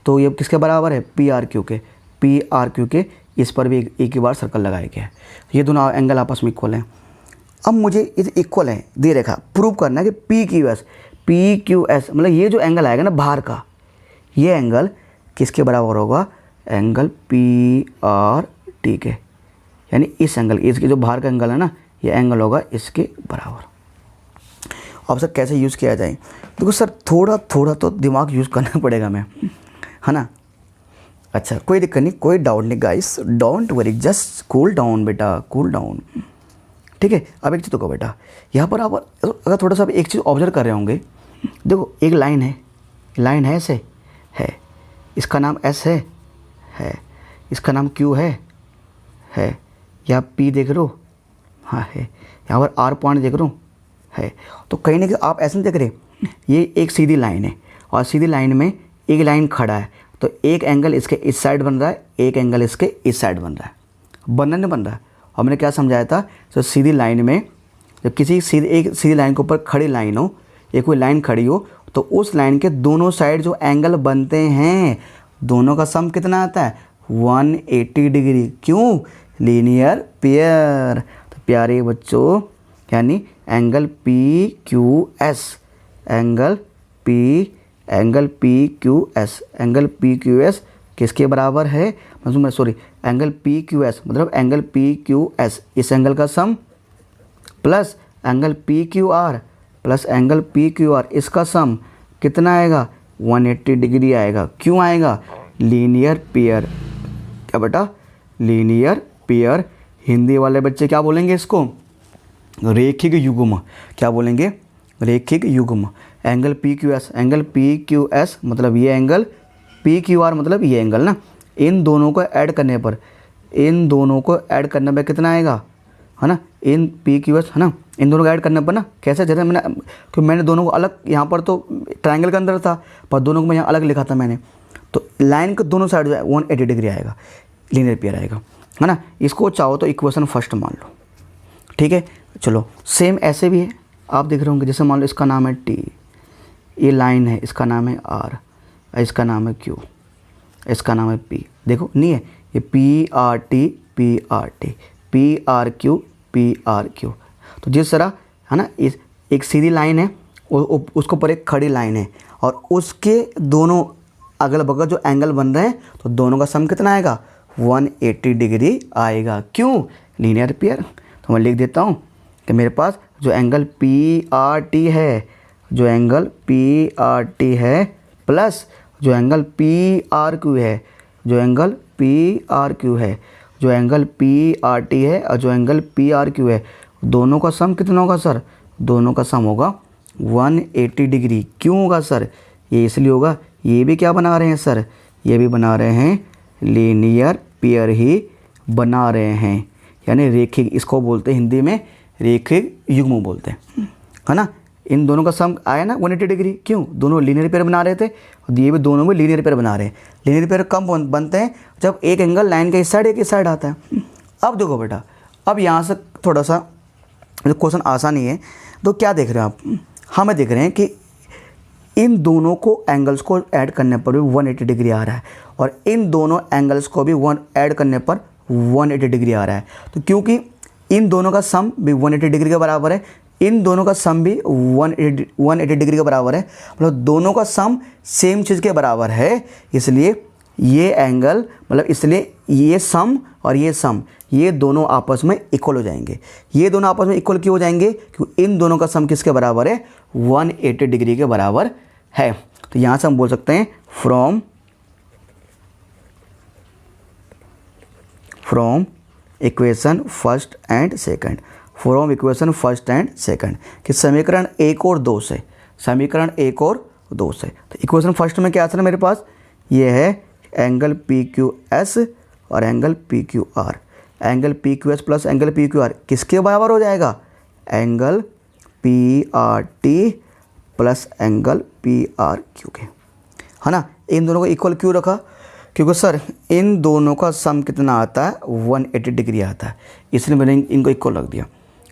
तो ये किसके बराबर है, पी आर क्यू के, पी आर क्यू के इस पर भी एक ही बार सर्कल लगाया गया है। ये दोनों एंगल आपस में इक्वल हैं। अब मुझे ये इक्वल है दे रखा, प्रूव करना है कि पी क्यू एस मतलब ये जो एंगल आएगा ना बाहर का, ये एंगल किसके बराबर होगा, एंगल पी आर टी के, यानी इस एंगल, इसके जो बाहर का एंगल है ना, ये एंगल होगा इसके बराबर। अब सर कैसे यूज़ किया जाए, देखो सर थोड़ा तो दिमाग यूज़ करना पड़ेगा मैं, है ना। अच्छा, कोई दिक्कत नहीं, कोई डाउट नहीं guys, don't worry, just cool down बेटा, कूल डाउन, ठीक है। अब एक चीज़ तो कहो बेटा, यहाँ पर आप अगर थोड़ा सा एक चीज़ ऑब्जर्व कर रहे होंगे, देखो एक लाइन है ऐसे है, इसका नाम एस है, इसका नाम क्यू है, या पी देख रहे हो, हाँ है, यहाँ पर आर पॉइंट देख रहे हो है। तो कहीं ना कहीं आप ऐसे नहीं देख रहे, ये एक सीधी लाइन है और सीधी लाइन में एक लाइन खड़ा है, तो एक एंगल इसके इस साइड बन रहा है, एक एंगल इसके इस साइड बन रहा है, नहीं बन रहा है। और मैंने क्या समझाया था, तो सीधी लाइन में जब एक सीधी लाइन के ऊपर खड़ी लाइन हो, एक कोई लाइन खड़ी हो, तो उस लाइन के दोनों साइड जो एंगल बनते हैं, दोनों का सम कितना आता है, 180 डिग्री। क्यों, लीनियर पेयर। तो प्यारे बच्चों, यानी angle P Q S, angle P Q S किसके बराबर है, sorry, angle P Q S मतलब एंगल पी क्यू एस इस एंगल का sum plus angle P Q R plus angle P Q R इसका सम कितना आएगा, 180 डिग्री आएगा। क्यों आएगा, लीनियर पेयर। क्या बेटा, लीनियर पेयर। हिंदी वाले बच्चे क्या बोलेंगे इसको, रेखिक युग्म। क्या बोलेंगे, रेखिक युग्म। एंगल पी क्यू एस मतलब ये एंगल, पी क्यू आर मतलब ये एंगल ना, इन दोनों को ऐड करने पर कितना आएगा, है ना, इन पी क्यू एस है ना, इन दोनों को ऐड करने पर ना, कैसे, जैसे मैंने दोनों को अलग, यहाँ पर तो ट्रायंगल के अंदर था पर दोनों को मैं यहाँ अलग लिखा था मैंने, तो लाइन के दोनों साइड जो है 180 डिग्री आएगा, लीनियर पेयर आएगा, है ना। इसको चाहो तो इक्वेशन फर्स्ट मान लो, ठीक है। चलो सेम ऐसे भी है, आप देख रहे होंगे, जैसे मान लो इसका नाम है टी, ये लाइन है, इसका नाम है आर, इसका नाम है क्यू, इसका नाम है पी। देखो नहीं है, ये P R T P R Q. तो जिस तरह है ना, इस एक सीधी लाइन है, उसके ऊपर एक खड़ी लाइन है, और उसके दोनों अगल बगल जो एंगल बन रहे हैं, तो दोनों का सम कितना आएगा, 180 डिग्री आएगा। क्यों, लीनियर पेयर। तो मैं लिख देता हूँ कि मेरे पास जो एंगल पी आर टी है, प्लस जो एंगल पी आर क्यू है, और जो एंगल पी आर क्यू है, दोनों का सम कितना होगा सर, दोनों का सम होगा 180 डिग्री। क्यों होगा सर, ये इसलिए होगा, ये भी क्या बना रहे हैं सर, ये भी बना रहे हैं लीनियर पेयर ही बना रहे हैं, यानी रेखिक, इसको बोलते हैं हिंदी में रेखिक युग्म बोलते हैं, है ना। इन दोनों का सम आया ना 180 डिग्री, क्यों? दोनों लीनियर पेयर बना रहे थे, और ये भी दोनों में लीनियर पेयर बना रहे हैं। लीनियर पेयर कब बनते हैं? जब एक एंगल लाइन का इस साइड एक इस साइड आता है। अब देखो बेटा, अब यहाँ से थोड़ा सा क्वेश्चन आसान ही है। तो क्या देख रहे हैं आप? हमें देख रहे हैं कि इन दोनों को एंगल्स को ऐड करने पर भी 180 डिग्री आ रहा है, और इन दोनों एंगल्स को भी ऐड करने पर 180 डिग्री आ रहा है। तो क्योंकि इन दोनों का सम भी 180 डिग्री के बराबर है, इन दोनों का सम भी 180 डिग्री के बराबर है, मतलब दोनों का सम सेम चीज़ के बराबर है, इसलिए ये एंगल, मतलब इसलिए ये सम और ये सम, ये दोनों आपस में इक्वल हो जाएंगे। ये दोनों आपस में इक्वल क्यों हो जाएंगे? क्योंकि इन दोनों का सम किसके बराबर है? 180 डिग्री के बराबर है। तो यहाँ से हम बोल सकते हैं from equation first and second, from equation first and second, कि समीकरण 1 और 2 से, समीकरण 1 और 2 से। तो इक्वेशन फर्स्ट में क्या आता है मेरे पास? ये है एंगल पी क्यू एस और angle P Q are. Angle P Q S plus angle P Q are किसके बराबर हो जाएगा? Angle P R T plus angle P R Q के, है ना। इन दोनों को इक्वल क्यों रखा? क्योंकि सर इन दोनों का सम कितना आता है? 180 डिग्री आता है, इसलिए मैंने इनको इक्वल रख दिया।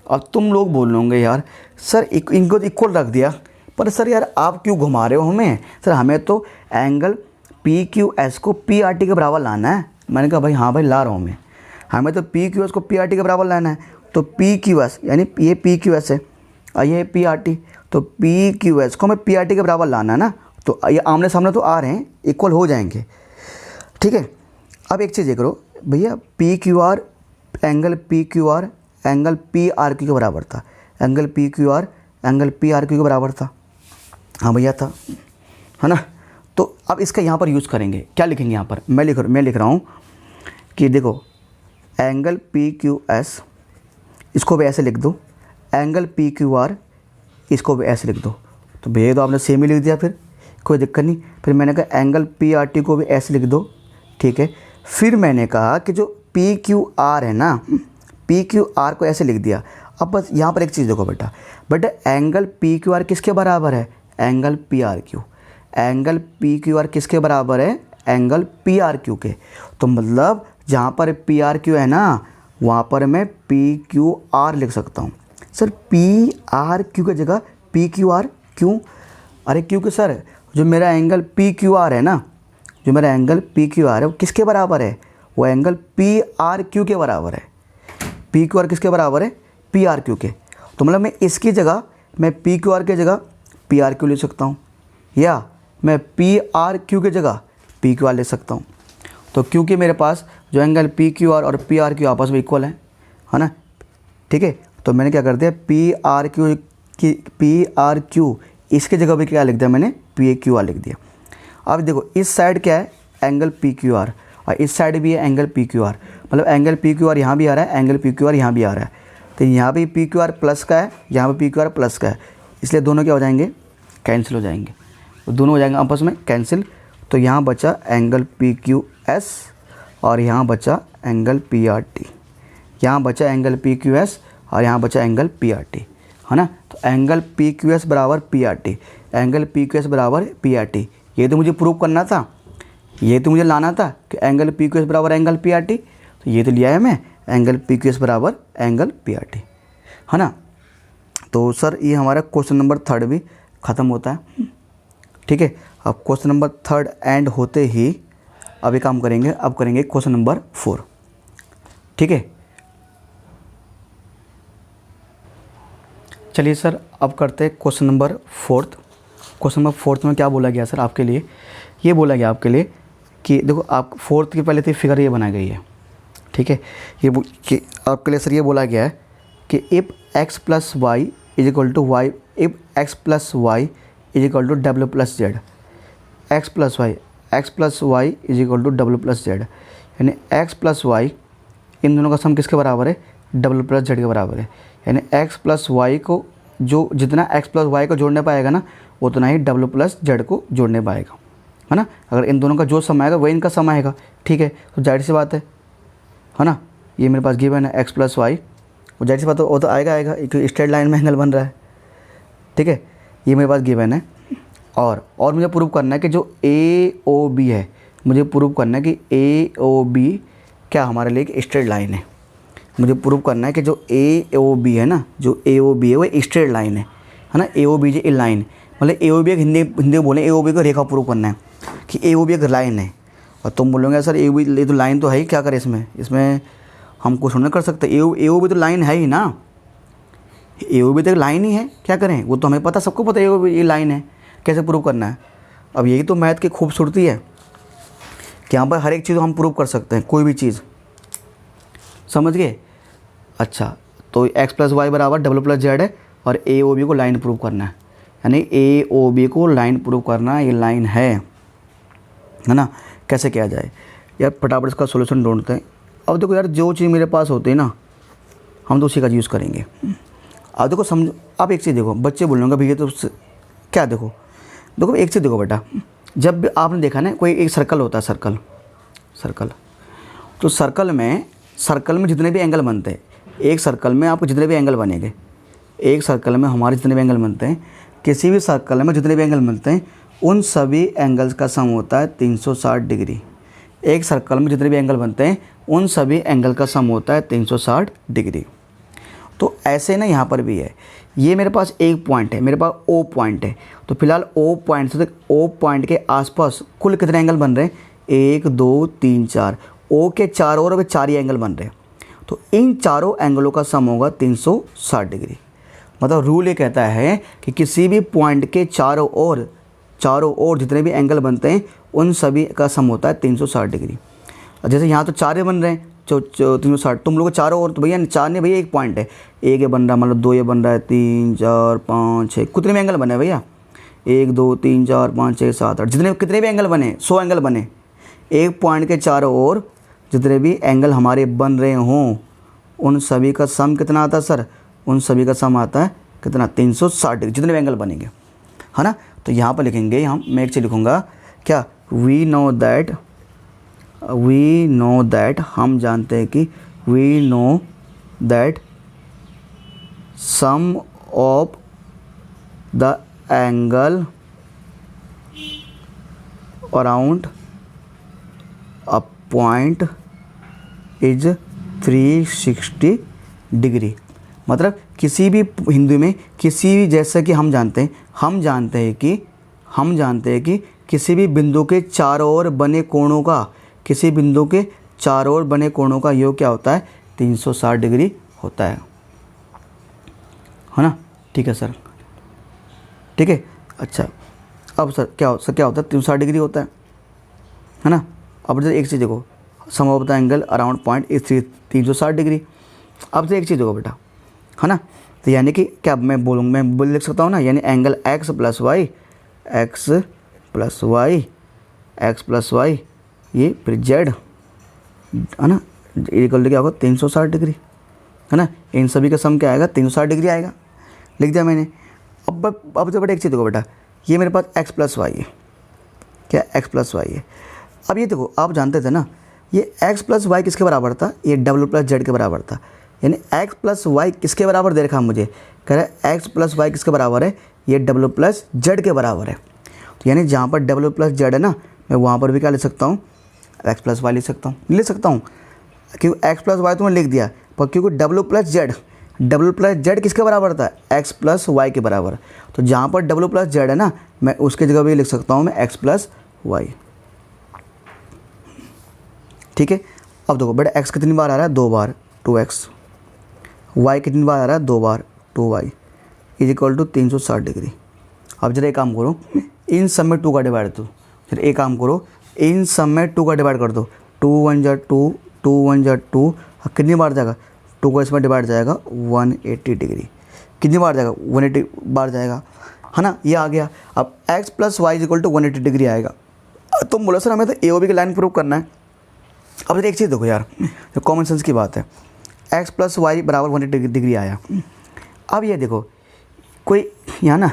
अब तुम लोग बोलोगे यार सर इनको इक्वल रख दिया, पर सर यार आप क्यों घुमा रहे हो हमें? सर हमें तो एंगल पी क्यू एस को पी आर टी के बराबर लाना है। मैंने कहा भाई हाँ भाई ला रहा हूँ मैं, हमें तो पी क्यू एस को पी आर टी के बराबर लाना है। तो पी क्यू एस यानी ये पी क्यू एस है और ये पी आर टी, तो पी क्यू एस को हमें पी आर टी के बराबर लाना है ना। तो ये आमने सामने तो आ रहे हैं, इक्वल हो जाएंगे, ठीक है। अब एक चीज़ देख करो भैया, P Q R angle P Q R angle P R Q के बराबर था, angle P Q R angle P R Q के बराबर था, हाँ भैया था, है ना। तो अब इसका यहाँ पर यूज़ करेंगे, क्या लिखेंगे यहाँ पर? मैं लिख रहा हूँ कि देखो एंगल पी क्यू एस इसको भी ऐसे लिख दो, एंगल पी क्यू आर इसको भी ऐसे लिख दो। तो भैया तो आपने सेम ही लिख दिया, फिर कोई दिक्कत नहीं। फिर मैंने कहा एंगल पी आर टी को भी ऐसे लिख दो, ठीक है। फिर मैंने कहा कि जो पी क्यू आर है ना, पी क्यू आर को ऐसे लिख दिया। अब बस यहाँ पर एक चीज़ देखो बेटा एंगल पी क्यू आर किसके बराबर है? Angle P R Q. Angle P Q are किसके बराबर है? एंगल पी आर क्यू के। तो मतलब जहाँ पर पी आर क्यू है ना, वहाँ पर मैं पी क्यू आर लिख सकता हूँ। सर पी आर क्यू की जगह पी क्यू आर क्यों? अरे क्योंकि सर जो मेरा एंगल पी क्यू आर है ना, जो मेरा एंगल पी क्यू आर है वो किसके बराबर है? वो एंगल पी आर क्यू के बराबर है। पी क्यू आर किसके बराबर है? पी आर क्यू के। तो मतलब मैं इसकी जगह मैं पी क्यू आर की जगह पी आर क्यू ले सकता हूँ, या मैं पी आर क्यू की जगह पी क्यू आर ले सकता हूँ। तो क्योंकि मेरे पास जो एंगल पी क्यू आर और पी आर क्यू आपस में इक्वल है ना, ठीक है। तो मैंने क्या कर दिया, पी आर क्यू इसके जगह भी क्या लिख दिया मैंने? पी क्यू आर लिख दिया। अब देखो इस साइड क्या है? एंगल पी क्यू आर, और इस साइड भी है एंगल पी क्यू आर, मतलब एंगल पी क्यू आर यहाँ भी आ रहा है, एंगल पी क्यू आर यहाँ भी आ रहा है। तो यहाँ भी पी क्यू आर प्लस का है, यहाँ पे पी क्यू आर प्लस का है, इसलिए दोनों क्या हो जाएंगे? कैंसिल हो जाएंगे। तो दोनों हो जाएंगे आपस में कैंसिल। तो यहाँ बचा एंगल पी क्यू एस और यहाँ बचा एंगल पी आर टी, यहाँ बचा एंगल पी क्यू एस और यहाँ बचा एंगल पी आर टी, है ना। तो एंगल पी क्यू एस बराबर P R T, angle P Q S बराबर पी आर टी, ये तो मुझे प्रूव करना था, ये तो मुझे लाना था कि एंगल पी क्यू एस बराबर एंगल पी आर टी। तो ये तो लिया है मैं, एंगल पी क्यू एस बराबर एंगल पी आर टी, है ना। तो सर ये हमारा क्वेश्चन नंबर 3 भी ख़त्म होता है, ठीक है। अब क्वेश्चन नंबर 3 एंड होते ही अभी काम करेंगे, अब करेंगे क्वेश्चन नंबर 4, ठीक है। चलिए सर अब करते हैं क्वेश्चन नंबर 4। क्वेश्चन नंबर 4 में क्या बोला गया सर आपके लिए? ये बोला गया आपके लिए कि देखो आप 4 की पहले तो फिगर ये बनाई गई है, ठीक है। ये कि आपके लिए सर ये बोला गया है कि if X plus Y is equal to Y, if X plus Y is equal to W plus Z, X plus Y is equal to W plus Z, यानी एक्स प्लस वाई इन दोनों का सम किसके बराबर है? डब्ल्यू प्लस जेड के बराबर है। यानी एक्स प्लस वाई को जो जितना एक्स प्लस वाई को जोड़ने पाएगा ना, उतना ही डब्ल्यू प्लस जेड को जोड़ने पाएगा, है ना। अगर इन दोनों का जो सम आएगा वही इनका सम आएगा, ठीक है। तो जाहिर सी बात है है ना। ये मेरे पास गिवन है एक्स प्लस वाई, वो जाहिर सी बात वो तो आएगा क्योंकि स्ट्रेट लाइन में एंगल बन रहा है, ठीक है। ये मेरे पास गिवन है और मुझे प्रूव करना है कि जो ए ओ बी है, मुझे प्रूव करना है कि ए ओ बी क्या हमारे लिए एक स्ट्रेट लाइन है। मुझे प्रूव करना है कि जो ए ओ बी है ना, जो ए ओ बी है वो स्ट्रेट लाइन है ना। ए ओ बी जो ए लाइन, मतलब ए ओ बी एक हिंदी में बोलें ए ओ बी को रेखा प्रूव करना है कि ए ओ बी एक लाइन है। और तुम बोलोगे सर ए ओ बी तो लाइन तो है ही, क्या करें इसमें हम कुछ नहीं कर सकते। ए ओ बी तो लाइन है ही ना, ए ओ बी तो लाइन ही है, क्या करें, वो तो हमें पता, सबको पता है ए ओ बी ये लाइन है, कैसे प्रूव करना है। अब यही तो मैथ की खूबसूरती है कि यहाँ पर हर एक चीज़ हम प्रूव कर सकते हैं, कोई भी चीज़, समझ गए। अच्छा, तो एक्स प्लस वाई बराबर डब्ल्यू प्लस जेड है और ए ओ बी को लाइन प्रूव करना है, यानी ए ओ बी को लाइन प्रूव करना, ये लाइन है ना। कैसे किया जाए यार, फटाफट इसका सोल्यूशन ढूंढते हैं। अब देखो यार, जो चीज़ मेरे पास होती है ना, हम तो उसी का यूज़ करेंगे। अब देखो समझो, आप एक चीज़ देखो, बच्चे बोलेंगे भैया तो क्या, देखो एक चीज़ देखो बेटा, जब भी आपने देखा ना कोई एक सर्कल होता है, सर्कल तो सर्कल में जितने भी एंगल बनते हैं, एक सर्कल में आपको जितने भी एंगल बनेंगे, एक सर्कल में हमारे जितने भी एंगल बनते हैं, किसी भी सर्कल में जितने भी एंगल बनते हैं, उन सभी एंगल्स का सम होता है 360 डिग्री। एक सर्कल में जितने भी एंगल बनते हैं उन सभी एंगल का सम होता है 360 डिग्री। तो ऐसे ना यहाँ पर भी है, ये मेरे पास एक पॉइंट है, मेरे पास ओ पॉइंट है, तो फिलहाल ओ पॉइंट से ओ पॉइंट के आसपास कुल कितने एंगल बन रहे हैं, 1 2 3 4, ओ के चारों ओर 4 ही एंगल बन रहे हैं, तो इन चारों एंगलों का सम होगा 360 डिग्री। मतलब रूल ये कहता है कि किसी भी पॉइंट के चारों ओर जितने भी एंगल बनते हैं उन सभी का सम होता है 360 डिग्री। जैसे यहाँ तो 4 बन रहे हैं, जो 360, तुम लोग चारों ओर, तो भैया 4 नहीं भैया, एक पॉइंट है, एक ये बन रहा है, मतलब 2 ये बन रहा है, 3 4 5 6, कितने भी एंगल बने भैया, 1 2 3 4 5 6 7 8, कितने भी एंगल बने, 100 एंगल बने, एक पॉइंट के चारों ओर जितने भी एंगल हमारे बन रहे हों उन सभी का सम कितना आता है सर, उन सभी का सम आता है कितना, 360 डिग्री, जितने भी एंगल बनेंगे, है ना। तो यहाँ पर लिखेंगे मैं एक चीज़ लिखूँगा क्या, वी नो दैट, हम जानते हैं कि we know that sum of the angle around a point is 360 degree. मतलब किसी भी हिंदी में किसी भी, जैसा कि हम जानते हैं कि किसी भी बिंदु के चारों ओर बने कोणों का, किसी बिंदु के चारों ओर बने कोणों का योग क्या होता है, 360 डिग्री होता है ना। ठीक है सर, ठीक है। अच्छा, अब सर क्या होता है, 360 डिग्री होता है ना। अब जैसे एक चीज़ देखो, sum of the angle around point is 360 degree. अब से एक चीज़ देखो बेटा, है ना, तो यानी कि क्या मैं बोल लिख सकता हूँ ना, यानी एंगल एक्स प्लस वाई ये फिर जेड, है ना, इक्वल टू क्या होगा, 360 डिग्री, है ना। इन सभी का सम क्या आएगा, 360 डिग्री आएगा, लिख दिया मैंने। अब तो बेटा एक चीज़ देखो बेटा, ये मेरे पास एक्स प्लस वाई है, क्या एक्स प्लस वाई है। अब ये देखो, आप जानते थे ना ये एक्स प्लस वाई किसके बराबर था, ये डब्ल्यू प्लस जेड के बराबर था, यानी एक्स प्लस वाई किसके बराबर दे रखा मुझे, कह रहा है एक्स प्लस वाई किसके बराबर है, ये डब्ल्यू प्लस जेड के बराबर है। तो यानी जहाँ पर डब्ल्यू प्लस जेड है ना, मैं वहाँ पर भी क्या लिख सकता हूँ, एक्स प्लस वाई लिख सकता हूँ, क्योंकि एक्स प्लस वाई तो मैंने लिख दिया, पर क्योंकि डब्ल्यू प्लस जेड किसके बराबर था, एक्स प्लस वाई के बराबर। तो जहाँ पर डब्ल्यू प्लस जेड है ना, मैं उसके जगह भी लिख सकता हूँ मैं एक्स प्लस वाई, ठीक है। अब देखो बेटा, एक्स कितनी बार आ रहा है, 2 बार, 2x, वाई कितनी बार आ रहा है, 2 बार, 2y is equal to 360 degree. अब जरा एक काम करो, इन सब में 2 का डिवाइड दो, फिर एक काम करो, इन सब में 2 का डिवाइड कर दो, 2 1 जा 2, 2 1 जा 2, कितनी बार जाएगा, 2 का इसमें डिवाइड जाएगा 180 डिग्री, कितनी बार जाएगा, 180 बार जाएगा, है ना, ये आ गया। अब x plus Y is equal to 180 degree आएगा। तुम बोलो सर हमें तो ए ओ बी की लाइन प्रूव करना है। अब एक चीज़ देखो यार, जो कॉमन सेंस की बात है, x प्लस वाई बराबर 180 डिग्री आया। अब ये देखो, कोई यहाँ ना,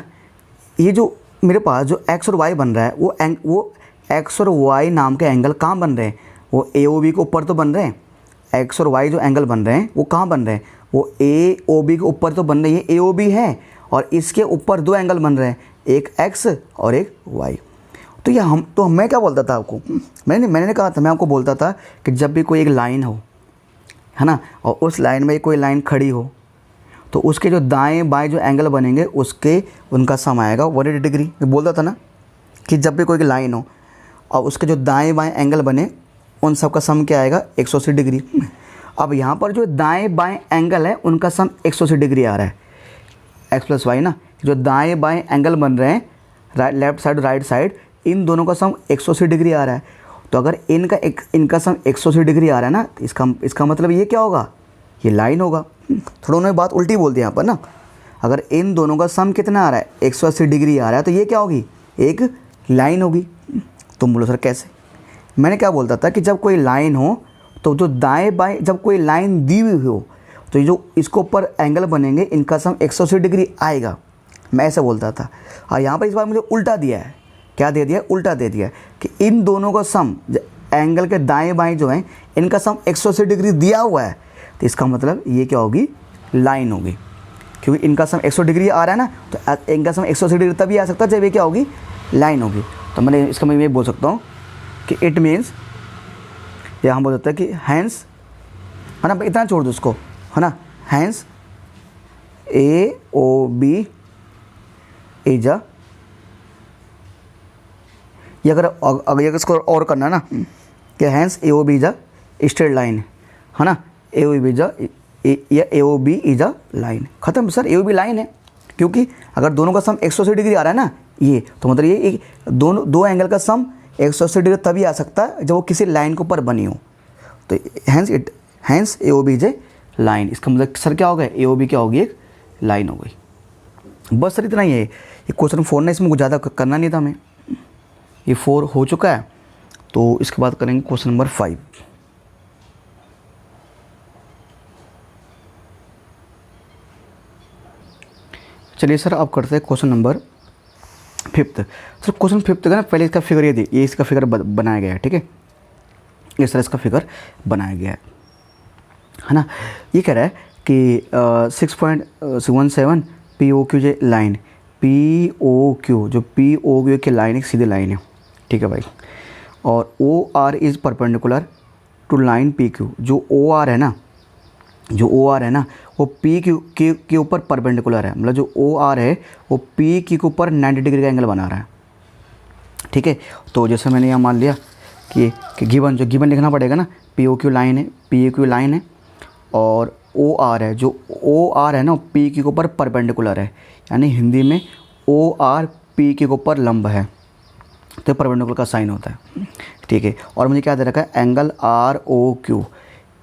ये जो मेरे पास जो x और y बन रहा है, वो x और y नाम के एंगल कहाँ बन रहे हैं, वो ए ओ बी के ऊपर तो बन रहे हैं, एक्स और वाई जो एंगल बन रहे हैं वो कहाँ बन रहे हैं, वो ए ओ बी के ऊपर तो बन रही है, ए ओ बी है, और इसके ऊपर दो एंगल बन रहे हैं, एक एक्स और एक वाई। तो ये मैं क्या बोलता था आपको, मैंने कहा था, मैं आपको बोलता था कि जब भी कोई एक लाइन हो, है ना, और उस लाइन में कोई लाइन खड़ी हो, तो उसके जो दाएं बाएं जो एंगल बनेंगे उनका सम आएगा 180 डिग्री। मैं बोलता था ना कि जब भी कोई लाइन हो और उसके जो दाएं बाएं एंगल बने उन सब का सम क्या आएगा, 180 डिग्री। अब यहाँ पर जो दाएं बाएं एंगल है उनका सम 180 डिग्री आ रहा है, एक्स प्लस वाई ना, जो दाएं बाएं एंगल बन रहे हैं लेफ्ट साइड राइट साइड, इन दोनों का सम 180 डिग्री आ रहा है। तो अगर इनका सम 180 डिग्री आ रहा है ना, तो इसका मतलब ये क्या होगा, ये लाइन होगा। थोड़ा उन्होंने बात उल्टी बोल दी यहाँ पर ना, अगर इन दोनों का सम कितना आ रहा है, 180 डिग्री आ रहा है, तो ये क्या होगी, एक लाइन होगी। तुम बोलो सर कैसे, मैंने क्या बोलता था कि जब कोई लाइन हो तो जो दाएं बाएं, जब कोई लाइन दी हुई हो तो ये जो इसको ऊपर एंगल बनेंगे इनका सम 180 डिग्री आएगा, मैं ऐसा बोलता था। और यहाँ पर इस बार मुझे उल्टा दिया है, क्या दे दिया है, उल्टा दे दिया है कि इन दोनों का सम एंगल के दाएं बाएं जो हैं इनका सम 180 डिग्री दिया हुआ है, तो इसका मतलब ये क्या होगी, लाइन होगी, क्योंकि इनका सम 180 डिग्री आ रहा है ना, तो इनका सम 180 डिग्री तभी आ सकता है जब ये क्या होगी, लाइन होगी। तो मैंने इसका मैं ये बोल सकता हूँ कि इट मीन्स, या हम बोल सकते हैं कि हैंस, है ना, इतना छोड़ दो उसको, है ना, hence A O B is a, ये अगर इसको और करना है ना कि hence A O B is a straight line, है ना, ए ओ बी इज या A O B is a line, ख़त्म sir, A O B line है, क्योंकि अगर दोनों का सम 180 डिग्री आ रहा है ना, ये तो मतलब ये एक दो एंगल का सम 180 डिग्री तभी आ सकता है जब वो किसी लाइन के ऊपर बनी हो। तो hence A O B is a line, इसका मतलब सर क्या हो गया, ए ओ बी क्या होगी, एक लाइन हो गई। बस सर इतना ही है, ये क्वेश्चन 4 ना, इसमें कुछ ज़्यादा करना नहीं था हमें, ये 4 हो चुका है। तो इसके बाद करेंगे क्वेश्चन नंबर 5। चलिए सर अब करते हैं क्वेश्चन नंबर 5। सर क्वेश्चन 5 का ना पहले इसका फिगर ये इसका फिगर बनाया गया है, ठीक है, इस तरह इसका फिगर बनाया गया है ना। ये कह रहा है कि 6.17 P O Q J line, P O Q, जो पी ओ क्यू की लाइन एक सीधी लाइन है, ठीक है भाई, और O R is perpendicular to line P Q, जो ओ आर है ना, जो ओ आर है ना वो पी क्यू के ऊपर परपेंडिकुलर है, मतलब जो ओ आर है वो पी क्यू के ऊपर 90 डिग्री का एंगल बना रहा है, ठीक है। तो जैसे मैंने यहाँ मान लिया कि गिवन लिखना पड़ेगा ना, पी ओ क्यू लाइन है, पी ए क्यू लाइन है, और ओ आर है, जो ओ आर है ना पी क्यू के ऊपर परपेंडिकुलर है, यानी हिंदी में ओ आर पी क्यू के ऊपर लंब है, तो परपेंडिकुलर का साइन होता है, ठीक है। और मुझे क्या दे रखा है, एंगल आर ओ क्यू,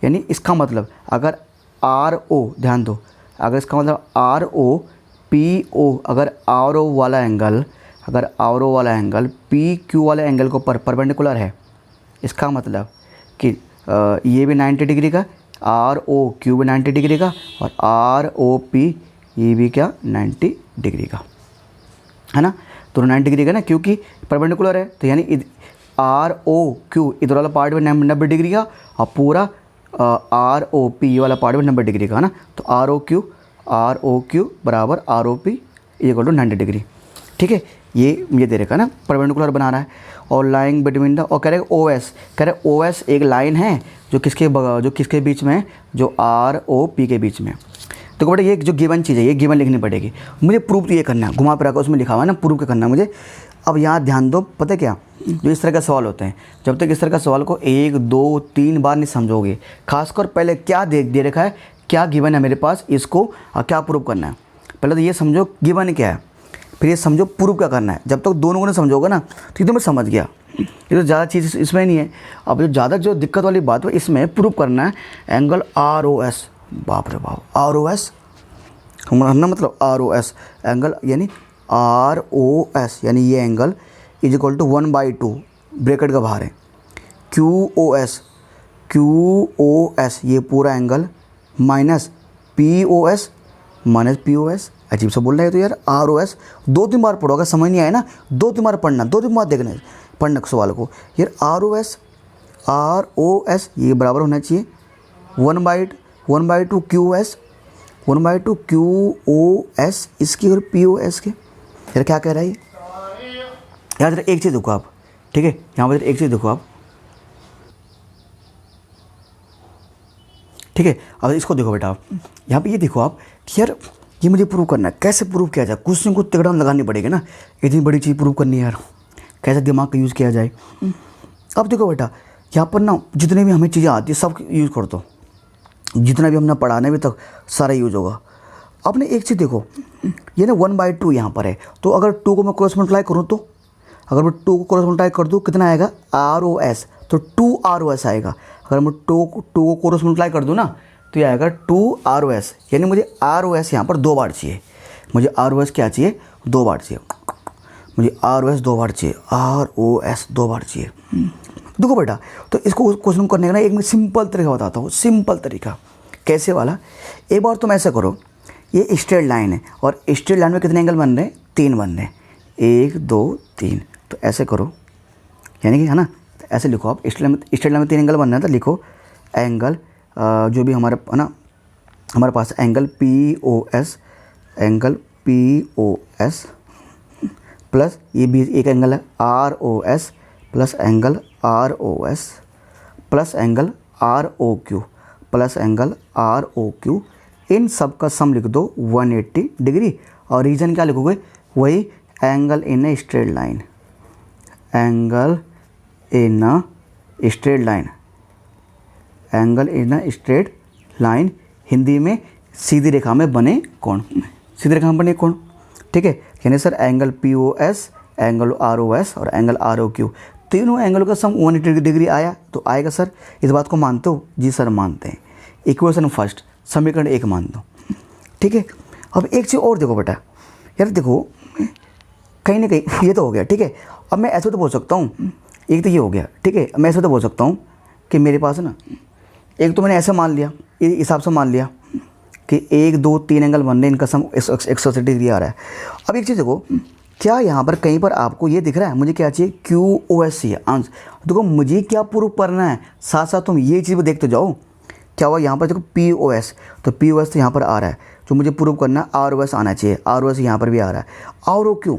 यानी इसका मतलब अगर आर ओ, ध्यान दो, अगर इसका मतलब आर ओ पी ओ, अगर आर ओ वाला एंगल पी क्यू वाले एंगल के ऊपर परपेंडिकुलर है, इसका मतलब कि ये भी 90 डिग्री का, आर ओ क्यू भी 90 डिग्री का, और आर ओ पी ये भी क्या 90 डिग्री का, है ना, दोनों 90 डिग्री का ना, क्योंकि परपेंडिकुलर है, तो यानी आर ओ क्यू इधर वाला पार्ट भी 90 डिग्री का, और पूरा आर ओ पी वाला पार्ट भी 90 डिग्री का, है ना। तो आर ओ क्यू बराबर R O P equal to 90 degree, ठीक है। ये मुझे दे रखा है ना, परपेंडिकुलर बना रहा है, और लाइन बिटवीन द, और कह रहे ओ एस, ओ एस एक लाइन है जो किसके बीच में है, जो आर ओ पी के बीच में। तो बेटा ये जो गिवन चीज़ है ये गिवन लिखनी पड़ेगी मुझे, प्रूफ तो ये करना है, घुमा फिरा कर उसमें लिखा हुआ है ना, प्रूफ क्या करना है मुझे। अब यहाँ ध्यान दो, पता है क्या, जो इस तरह का सवाल होते हैं, जब तक इस तरह का सवाल को 1 2 3 बार नहीं समझोगे, खासकर पहले क्या दे रखा है, क्या गिवन है मेरे पास, इसको क्या प्रूफ करना है, पहले तो ये समझो गिवन क्या है, फिर ये समझो प्रूफ क्या करना है। जब तक दोनों को नहीं समझोगे ना तो ये तो मैं समझ गया, ये तो ज़्यादा चीज़ इसमें नहीं है। अब जो दिक्कत वाली बात है इसमें प्रूफ करना है एंगल आर ओ एस, बाप रे बाप, आर ओ एस हमारा मतलब आर ओ एस एंगल, यानी आर ओ एस यानी ये angle is equal to 1/2 bracket का बाहर है, क्यू ओ एस ये पूरा angle minus P O S, अजीब सा बोल रहा है तो यार, आर ओ एस 2-3 बार पढ़ो, अगर समझ नहीं आया ना 2-3 बार पढ़ना, 2-3 बार देखना पढ़ना सवाल को यार। आर ओ एस ये बराबर होना चाहिए 1/2 Q S, 1/2 Q O S इसकी और पी ओ एस के। यार क्या कह रहा है ये? यार जरा एक चीज़ देखो आप, ठीक है, यहाँ पर एक चीज़ देखो आप, ठीक है। अब इसको देखो बेटा आप, यहाँ पे ये देखो आप कि यार ये मुझे प्रूव करना है, कैसे प्रूव किया जाए, कुछ न कुछ तिकड़म लगानी पड़ेगी ना, इतनी बड़ी चीज़ प्रूव करनी है यार, कैसे दिमाग का यूज़ किया जाए। अब देखो बेटा यहाँ पर ना जितने भी हमें चीज़ें आती है सब यूज़ कर दो, जितना भी हमने पढ़ाने भी तक सारा यूज़ होगा। आपने एक चीज़ देखो, ये ना 1/2 यहाँ पर है, तो अगर 2 को मैं क्रॉस मल्टीप्लाई करूँ तो, अगर मैं 2 को क्रॉस मल्टीप्लाई कर दूँ कितना आएगा, ROS, तो 2ROS आएगा। अगर मैं 2 को क्रॉस मल्टीप्लाई कर दूँ ना तो ये आएगा 2ROS, यानी मुझे ROS यहाँ पर 2 बार चाहिए, मुझे ROS क्या चाहिए, 2 बार चाहिए, मुझे ROS 2 बार चाहिए, ROS 2 बार चाहिए। देखो बेटा, तो इसको क्वेश्चन करने का ना एक मैं सिंपल तरीका बताता हूँ, सिंपल तरीका कैसे वाला। एक बार तुम ऐसा करो, ये स्ट्रेट लाइन है और स्ट्रेट लाइन में कितने एंगल बन रहे हैं, 3 बन रहे हैं, 1 2 3। तो ऐसे करो, यानी कि है ना, तो ऐसे लिखो आप, स्ट्रेट लाइन में 3 एंगल बन रहे हैं, तो लिखो एंगल जो भी हमारे है ना हमारे पास angle POS, angle POS plus ये भी एक एंगल है ROS plus angle ROS plus angle ROQ plus angle ROQ, इन सब का सम लिख दो 180 डिग्री। और रीजन क्या लिखोगे, वही angle in a straight line, angle in a straight line, angle in a straight line, Hindi में सीधी रेखा में बने कोण, सीधी रेखा में बने कोण, ठीक है। यानी sir angle POS, angle ROS और एंगल ROQ, तीनों एंगल का सम 180 डिग्री आया तो आएगा सर। इस बात को मानते हो? जी सर मानते हैं। इक्वेशन फर्स्ट, समीकरण 1 मान दो, ठीक है। अब एक चीज़ और देखो बेटा, यार देखो कहीं ना कहीं ये तो हो गया, ठीक है। अब मैं ऐसे तो बोल सकता हूँ, एक तो ये हो गया, ठीक है। मैं ऐसे तो बोल सकता हूँ कि मेरे पास ना, एक तो मैंने ऐसे मान लिया, इस हिसाब से मान लिया कि 1 2 3 एंगल बन रहे हैं, इनका सम 180 डिग्री आ रहा है। अब एक चीज़ देखो, क्या यहाँ पर कहीं पर आपको ये दिख रहा है, मुझे क्या चाहिए, QOS चाहिए आंसर। देखो मुझे क्या प्रूव करना है, साथ साथ तुम ये चीज़ देखते जाओ। क्या हुआ यहाँ पर देखो POS, तो POS तो यहाँ पर आ रहा है, जो मुझे प्रूव करना है ROS आना चाहिए, ROS यहाँ पर भी आ रहा है। ROQ,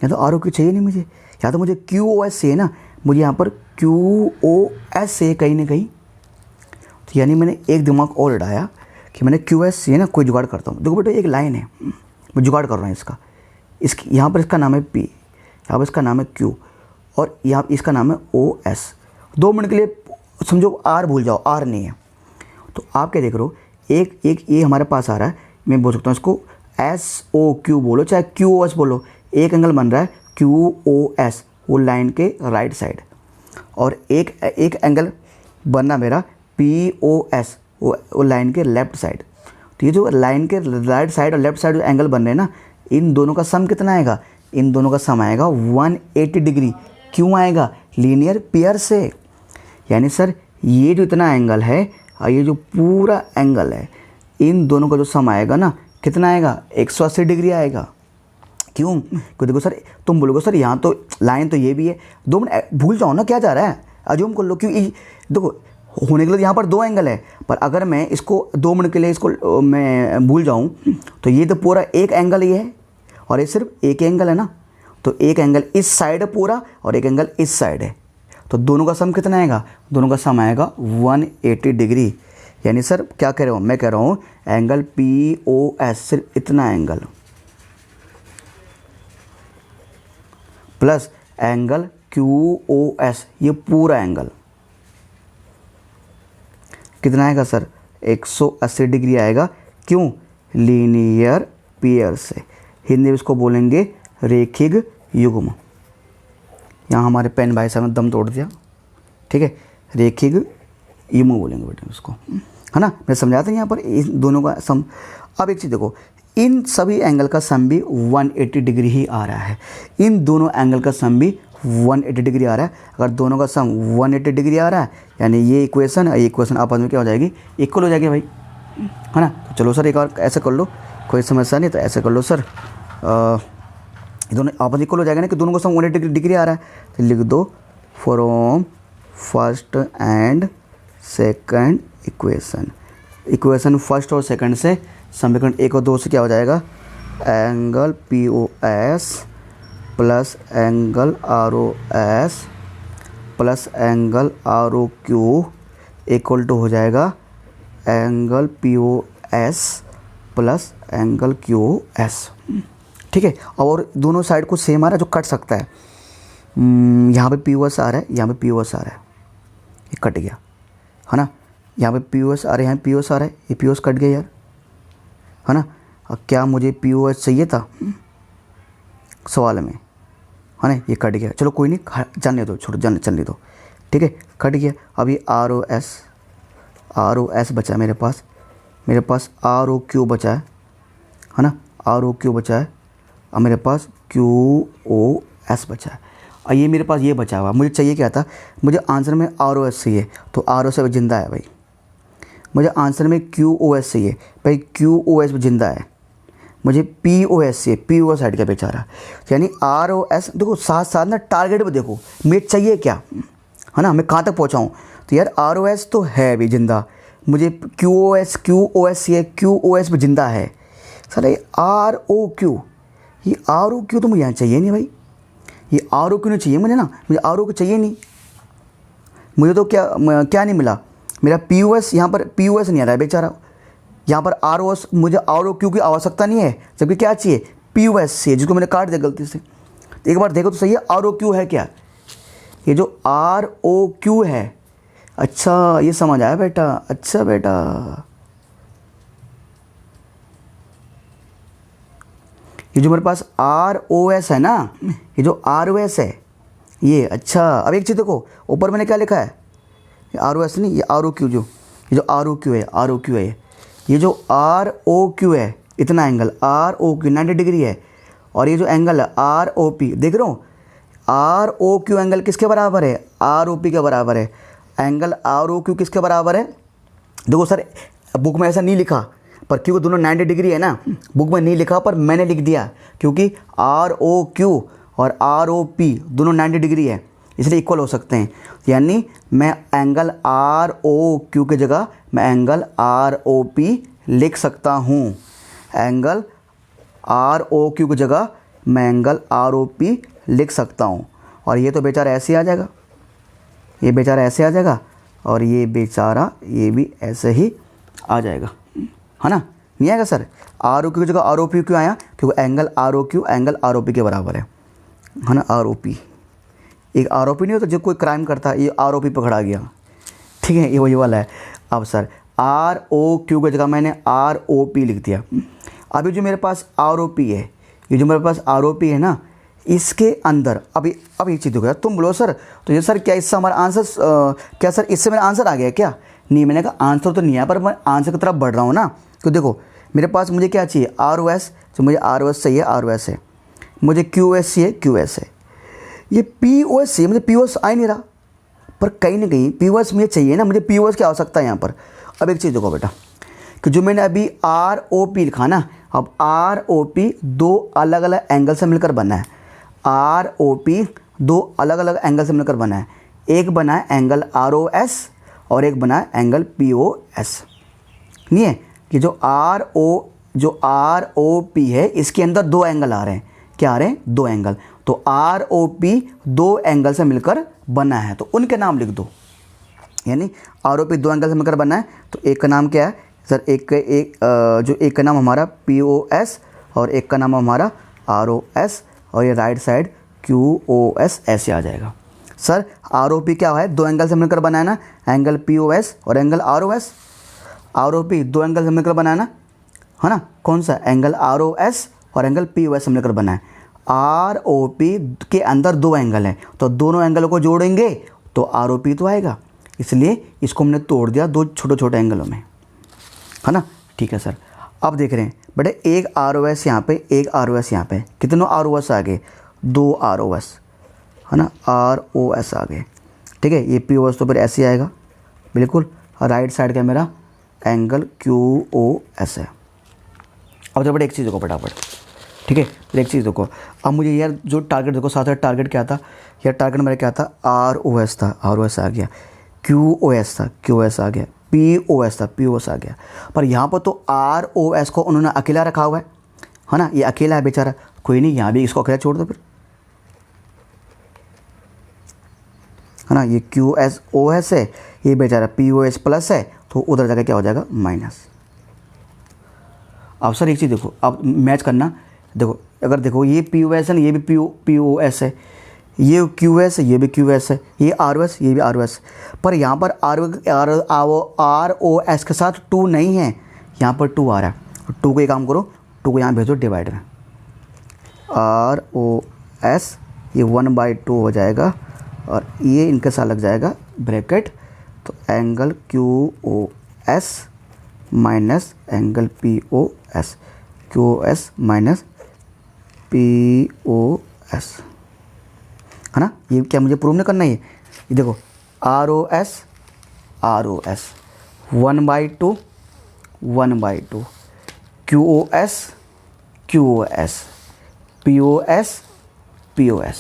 या तो ROQ चाहिए नहीं मुझे, या तो मुझे QOS चाहिए ना, मुझे यहाँ पर QOS चाहिए कहीं ना कहीं। तो यानी मैंने एक दिमाग और लड़ाया कि मैंने QS चाहिए ना, कोई जुगाड़ करता हूँ। देखो बेटा एक लाइन है, मैं जुगाड़ कर रहा हूँ इसका, इसकी यहाँ पर इसका नाम है P, यहाँ पर इसका नाम है Q, और यहाँ इसका नाम है OS। 2 मिनट के लिए समझो R भूल जाओ, R नहीं है, तो आप क्या देख रहे हो, एक ये हमारे पास आ रहा है, मैं बोल सकता हूँ इसको SOQ बोलो चाहे QOS बोलो, एक एंगल बन रहा है QOS, वो लाइन के राइट साइड, और एक एंगल बनना मेरा POS, वो लाइन के लेफ्ट साइड। तो ये जो लाइन के राइट साइड और लेफ्ट साइड जो एंगल बन रहे हैं ना, इन दोनों का सम कितना आएगा, इन दोनों का सम आएगा 180 डिग्री। क्यों आएगा, लीनियर पेयर से। यानी सर ये जो इतना एंगल है और ये जो पूरा एंगल है, इन दोनों का जो सम आएगा ना, कितना आएगा, 180 डिग्री आएगा। क्यों, क्योंकि देखो सर तुम बोलोगे सर यहाँ तो लाइन तो ये भी है, 2 मिनट भूल जाओ ना क्या जा रहा है, अज्यूम कर लो। क्यों, देखो होने के लिए यहाँ पर 2 एंगल है, पर अगर मैं इसको 2 मिनट के लिए इसको मैं भूल जाऊँ तो ये तो पूरा एक एंगल ही है, और ये सिर्फ एक एंगल है ना, तो एक एंगल इस साइड है पूरा और एक एंगल इस साइड है, तो दोनों का सम कितना आएगा, दोनों का सम आएगा 180 डिग्री। यानी सर क्या कह रहा हूँ, मैं कह रहा हूँ एंगल POS सिर्फ इतना एंगल प्लस एंगल QOS ये पूरा एंगल कितना आएगा सर, 180 डिग्री आएगा। क्यों, लीनियर पेयर से, हिंदी में इसको बोलेंगे रेखिक युग्म। यहाँ हमारे पेन भाई साहब ने दम तोड़ दिया, ठीक है, रेखिक युग्म बोलेंगे बेटे उसको, है ना। मैं समझाता हूँ यहाँ पर इन दोनों का सम। अब एक चीज़ देखो, इन सभी एंगल का सम भी 180 डिग्री ही आ रहा है, इन दोनों एंगल का सम भी 180 डिग्री आ रहा है। अगर दोनों का सम 180 डिग्री आ रहा है, यानी ये इक्वेशन आपस में क्या हो जाएगी, इक्वल हो जाएगी भाई, है ना। तो चलो सर एक और ऐसे कर लो, कोई समस्या नहीं, तो ऐसे कर लो सर, दोनों आपस इक्वल हो जाएगा ना, कि दोनों का सम 180 डिग्री आ रहा है। तो लिख दो from first and second equation first और सेकंड से समीकरण 1 और 2 से क्या हो जाएगा, angle P O S plus angle R O S plus angle R O Q equal to हो जाएगा angle P O S plus angle Q O S. ठीक है, और दोनों साइड को सेम आ रहा है जो कट सकता है। यहाँ पे पी ओ एस आ रहा है, यहाँ पे पी ओ एस आ रहा है, ये कट गया है ना। यहाँ पे पी ओ एस आ रहा है, यहाँ पी ओ एस आ रहा है, ये पी ओ एस कट गया यार, है ना। अब क्या मुझे पी ओ एस चाहिए था सवाल में, है ना, ये कट गया। चलो कोई नहीं, जाने दो, छोड़ो, चलने दो। ठीक है, कट गया। अब ये आर ओ एस बचा है मेरे पास आर ओ क्यू बचा है ना, आर ओ क्यू बचा है। अब मेरे पास क्यू ओ एस बचा है, और ये मेरे पास ये बचा हुआ। मुझे चाहिए क्या था, मुझे आंसर में आर ओ एस चाहिए, तो आर ओ एस जिंदा है भाई। मुझे आंसर में क्यू ओ एस चाहिए भाई, क्यू ओ एस जिंदा है। मुझे पी ओ एस चाहिए, पी ओ एस हट गया बेचारा। यानी आर ओ एस, देखो साथ साथ ना टारगेट पे देखो मुझे चाहिए क्या, है ना, मैं कहाँ तक पहुँचा हूँ। तो यार आर ओ एस तो है भी जिंदा, मुझे क्यू ओ एस चाहिए, क्यू ओ एस भी जिंदा है। सर ये आर ओ क्यू, ये आर ओ क्यू तो मुझे यहाँ चाहिए नहीं भाई, ये आर ओ क्यू नहीं चाहिए मुझे ना, मुझे आर ओ क्यू चाहिए नहीं। मुझे तो क्या नहीं मिला, मेरा पी ओ एस, यहाँ पर पी ओ एस नहीं आ रहा है बेचारा, यहाँ पर आर ओ एस, मुझे आर ओ क्यू की आवश्यकता नहीं है, जबकि क्या चाहिए, पी ओ एस चाहिए, जिसको मैंने काट दिया गलती से। एक बार देखो तो सही है, आर ओ क्यू है क्या, ये जो आर ओ क्यू है। अच्छा ये समझ आया बेटा, अच्छा बेटा, ये जो मेरे पास आर ओ एस है ना, ये जो आर ओ एस है ये, अच्छा अब एक चीज़ देखो, ऊपर मैंने क्या लिखा है, ये आर ओ एस नहीं, ये आर ओ क्यू, ये जो आर ओ क्यू है, आर ओ क्यू है, ये जो आर ओ क्यू है, इतना angle R O Q 90 degree है, और ये जो एंगल है आर ओ पी, देख रहे हो, आर ओ क्यू एंगल किसके बराबर है, आर ओ पी के बराबर है। एंगल आर ओ क्यू किसके बराबर है, देखो सर बुक में ऐसा नहीं लिखा, पर क्योंकि दोनों 90 डिग्री है ना, बुक में नहीं लिखा पर मैंने लिख दिया, क्योंकि आर ओ क्यू और आर ओ पी दोनों 90 डिग्री है, इसलिए इक्वल हो सकते हैं। यानी मैं एंगल आर ओ क्यू की जगह मैं एंगल आर ओ पी लिख सकता हूँ, एंगल आर ओ क्यू की जगह मैं एंगल आर ओ पी लिख सकता हूँ। और ये तो बेचारा ऐसे आ जाएगा, ये बेचारा ऐसे आ जाएगा, और ये बेचारा ये भी ऐसे ही आ जाएगा, है ना, नहीं आएगा सर। आर ओ क्यू की जगह आर ओ पी क्यों आया, क्योंकि angle R O Q angle R O P के बराबर है ना। आर ओ पी, एक आर ओ पी नहीं होता जब कोई क्राइम करता है, ये आर ओ पी पकड़ा गया, ठीक है, ये वही वाला है। अब सर आर ओ क्यू की जगह मैंने आर ओ पी लिख दिया। अभी जो मेरे पास आर ओ पी है, ये जो मेरे पास आर ओ पी है ना, इसके अंदर अब एक चीज़ हो गया, तुम बोलो सर तो ये सर क्या इससे हमारा आंसर क्या सर इससे मेरा आंसर आ गया क्या, नहीं, मैंने कहा आंसर तो नहीं आया, पर मैं आंसर की तरफ बढ़ रहा हूँ ना। तो देखो मेरे पास मुझे क्या चाहिए, आर ओ एस, तो मुझे आर ओ एस चाहिए, आर ओ एस है, मुझे क्यू एस चाहिए, क्यू एस है, ये पी ओ एस चाहिए, मुझे पी ओ एस आ ही नहीं रहा, पर कहीं ना कहीं पी ओ एस मुझे चाहिए ना, मुझे पी ओ एस की आवश्यकता है यहाँ पर। अब एक चीज़ देखो बेटा, कि जो मैंने अभी आर ओ पी लिखा ना, अब आर ओ पी दो अलग अलग एंगल से मिलकर बना है, आर ओ पी दो अलग अलग एंगल से मिलकर बना है, एक बना है एंगल आर ओ एस और एक बना है एंगल पी ओ एस, नहीं है कि जो आर ओ पी है इसके अंदर दो एंगल आ रहे हैं, क्या आ रहे हैं, दो एंगल, तो आर ओ पी दो एंगल से मिलकर बना है, तो उनके नाम लिख दो। यानी आर ओ पी दो एंगल से मिलकर बना है, तो एक का नाम क्या है सर, एक का नाम हमारा पी ओ एस और एक का नाम हमारा आर ओ एस, और ये right side Q O S ऐसे आ जाएगा। सर आर ओ पी क्या है, दो एंगल से मिलकर बना है ना, एंगल पी ओ एस और angle R O S. R O P दो एंगल से मिलकर बना है ना, है ना, कौन सा, एंगल आर ओ एस और एंगल पी ओ एस से मिलकर बना है। आर ओ पी के अंदर दो एंगल हैं, तो दोनों एंगलों को जोड़ेंगे तो आर ओ पी तो आएगा, इसलिए इसको हमने तोड़ दिया दो छोटे छोटे एंगलों में, है ना। ठीक है सर, अब देख रहे हैं बेटे, एक आर ओ एस यहाँ पे, एक आर ओ एस यहाँ पे, कितनों आर ओ एस आ गए, दो आर ओ एस, है ना, आर ओ एस आ गए, ठीक है। ये पी ओ एस तो फिर ऐसे आएगा बिल्कुल, राइट साइड का मेरा एंगल क्यू ओ एस है। अब जब बेटा एक चीज़ देखो फटाफट, ठीक है, एक चीज़ देखो, अब मुझे यार जो टारगेट देखो, साथ टारगेट क्या था यार, टारगेट मेरा क्या था, आर ओ एस था, आर ओ एस आ गया, QoS था, QoS आ गया, PoS था, PoS आ गया। पर यहाँ पर तो RoS को उन्होंने अकेला रखा हुआ है ना, ये अकेला है बेचारा, कोई नहीं, यहाँ भी इसको अकेला छोड़ दो फिर, है ना। ये QoS है, ये बेचारा PoS प्लस है, तो उधर जाकर क्या हो जाएगा, माइनस। अब सर एक चीज़ देखो, अब मैच करना, देखो अगर देखो ये PoS है ना, ये भी PoS है, ये QoS है, ये भी QoS है, ये RoS, ये भी RoS, पर यहाँ पर RoS के साथ 2 नहीं है, यहाँ पर 2 आ रहा है। 2 को एक काम करो, 2 को यहाँ भेजो डिवाइडर में, RoS ये 1/2 हो जाएगा, और ये इनके साथ लग जाएगा ब्रैकेट, तो angle QoS minus angle PoS, QoS minus PoS, है ना। ये क्या मुझे प्रूव नहीं करना है, ये देखो RoS 1/2 QoS PoS,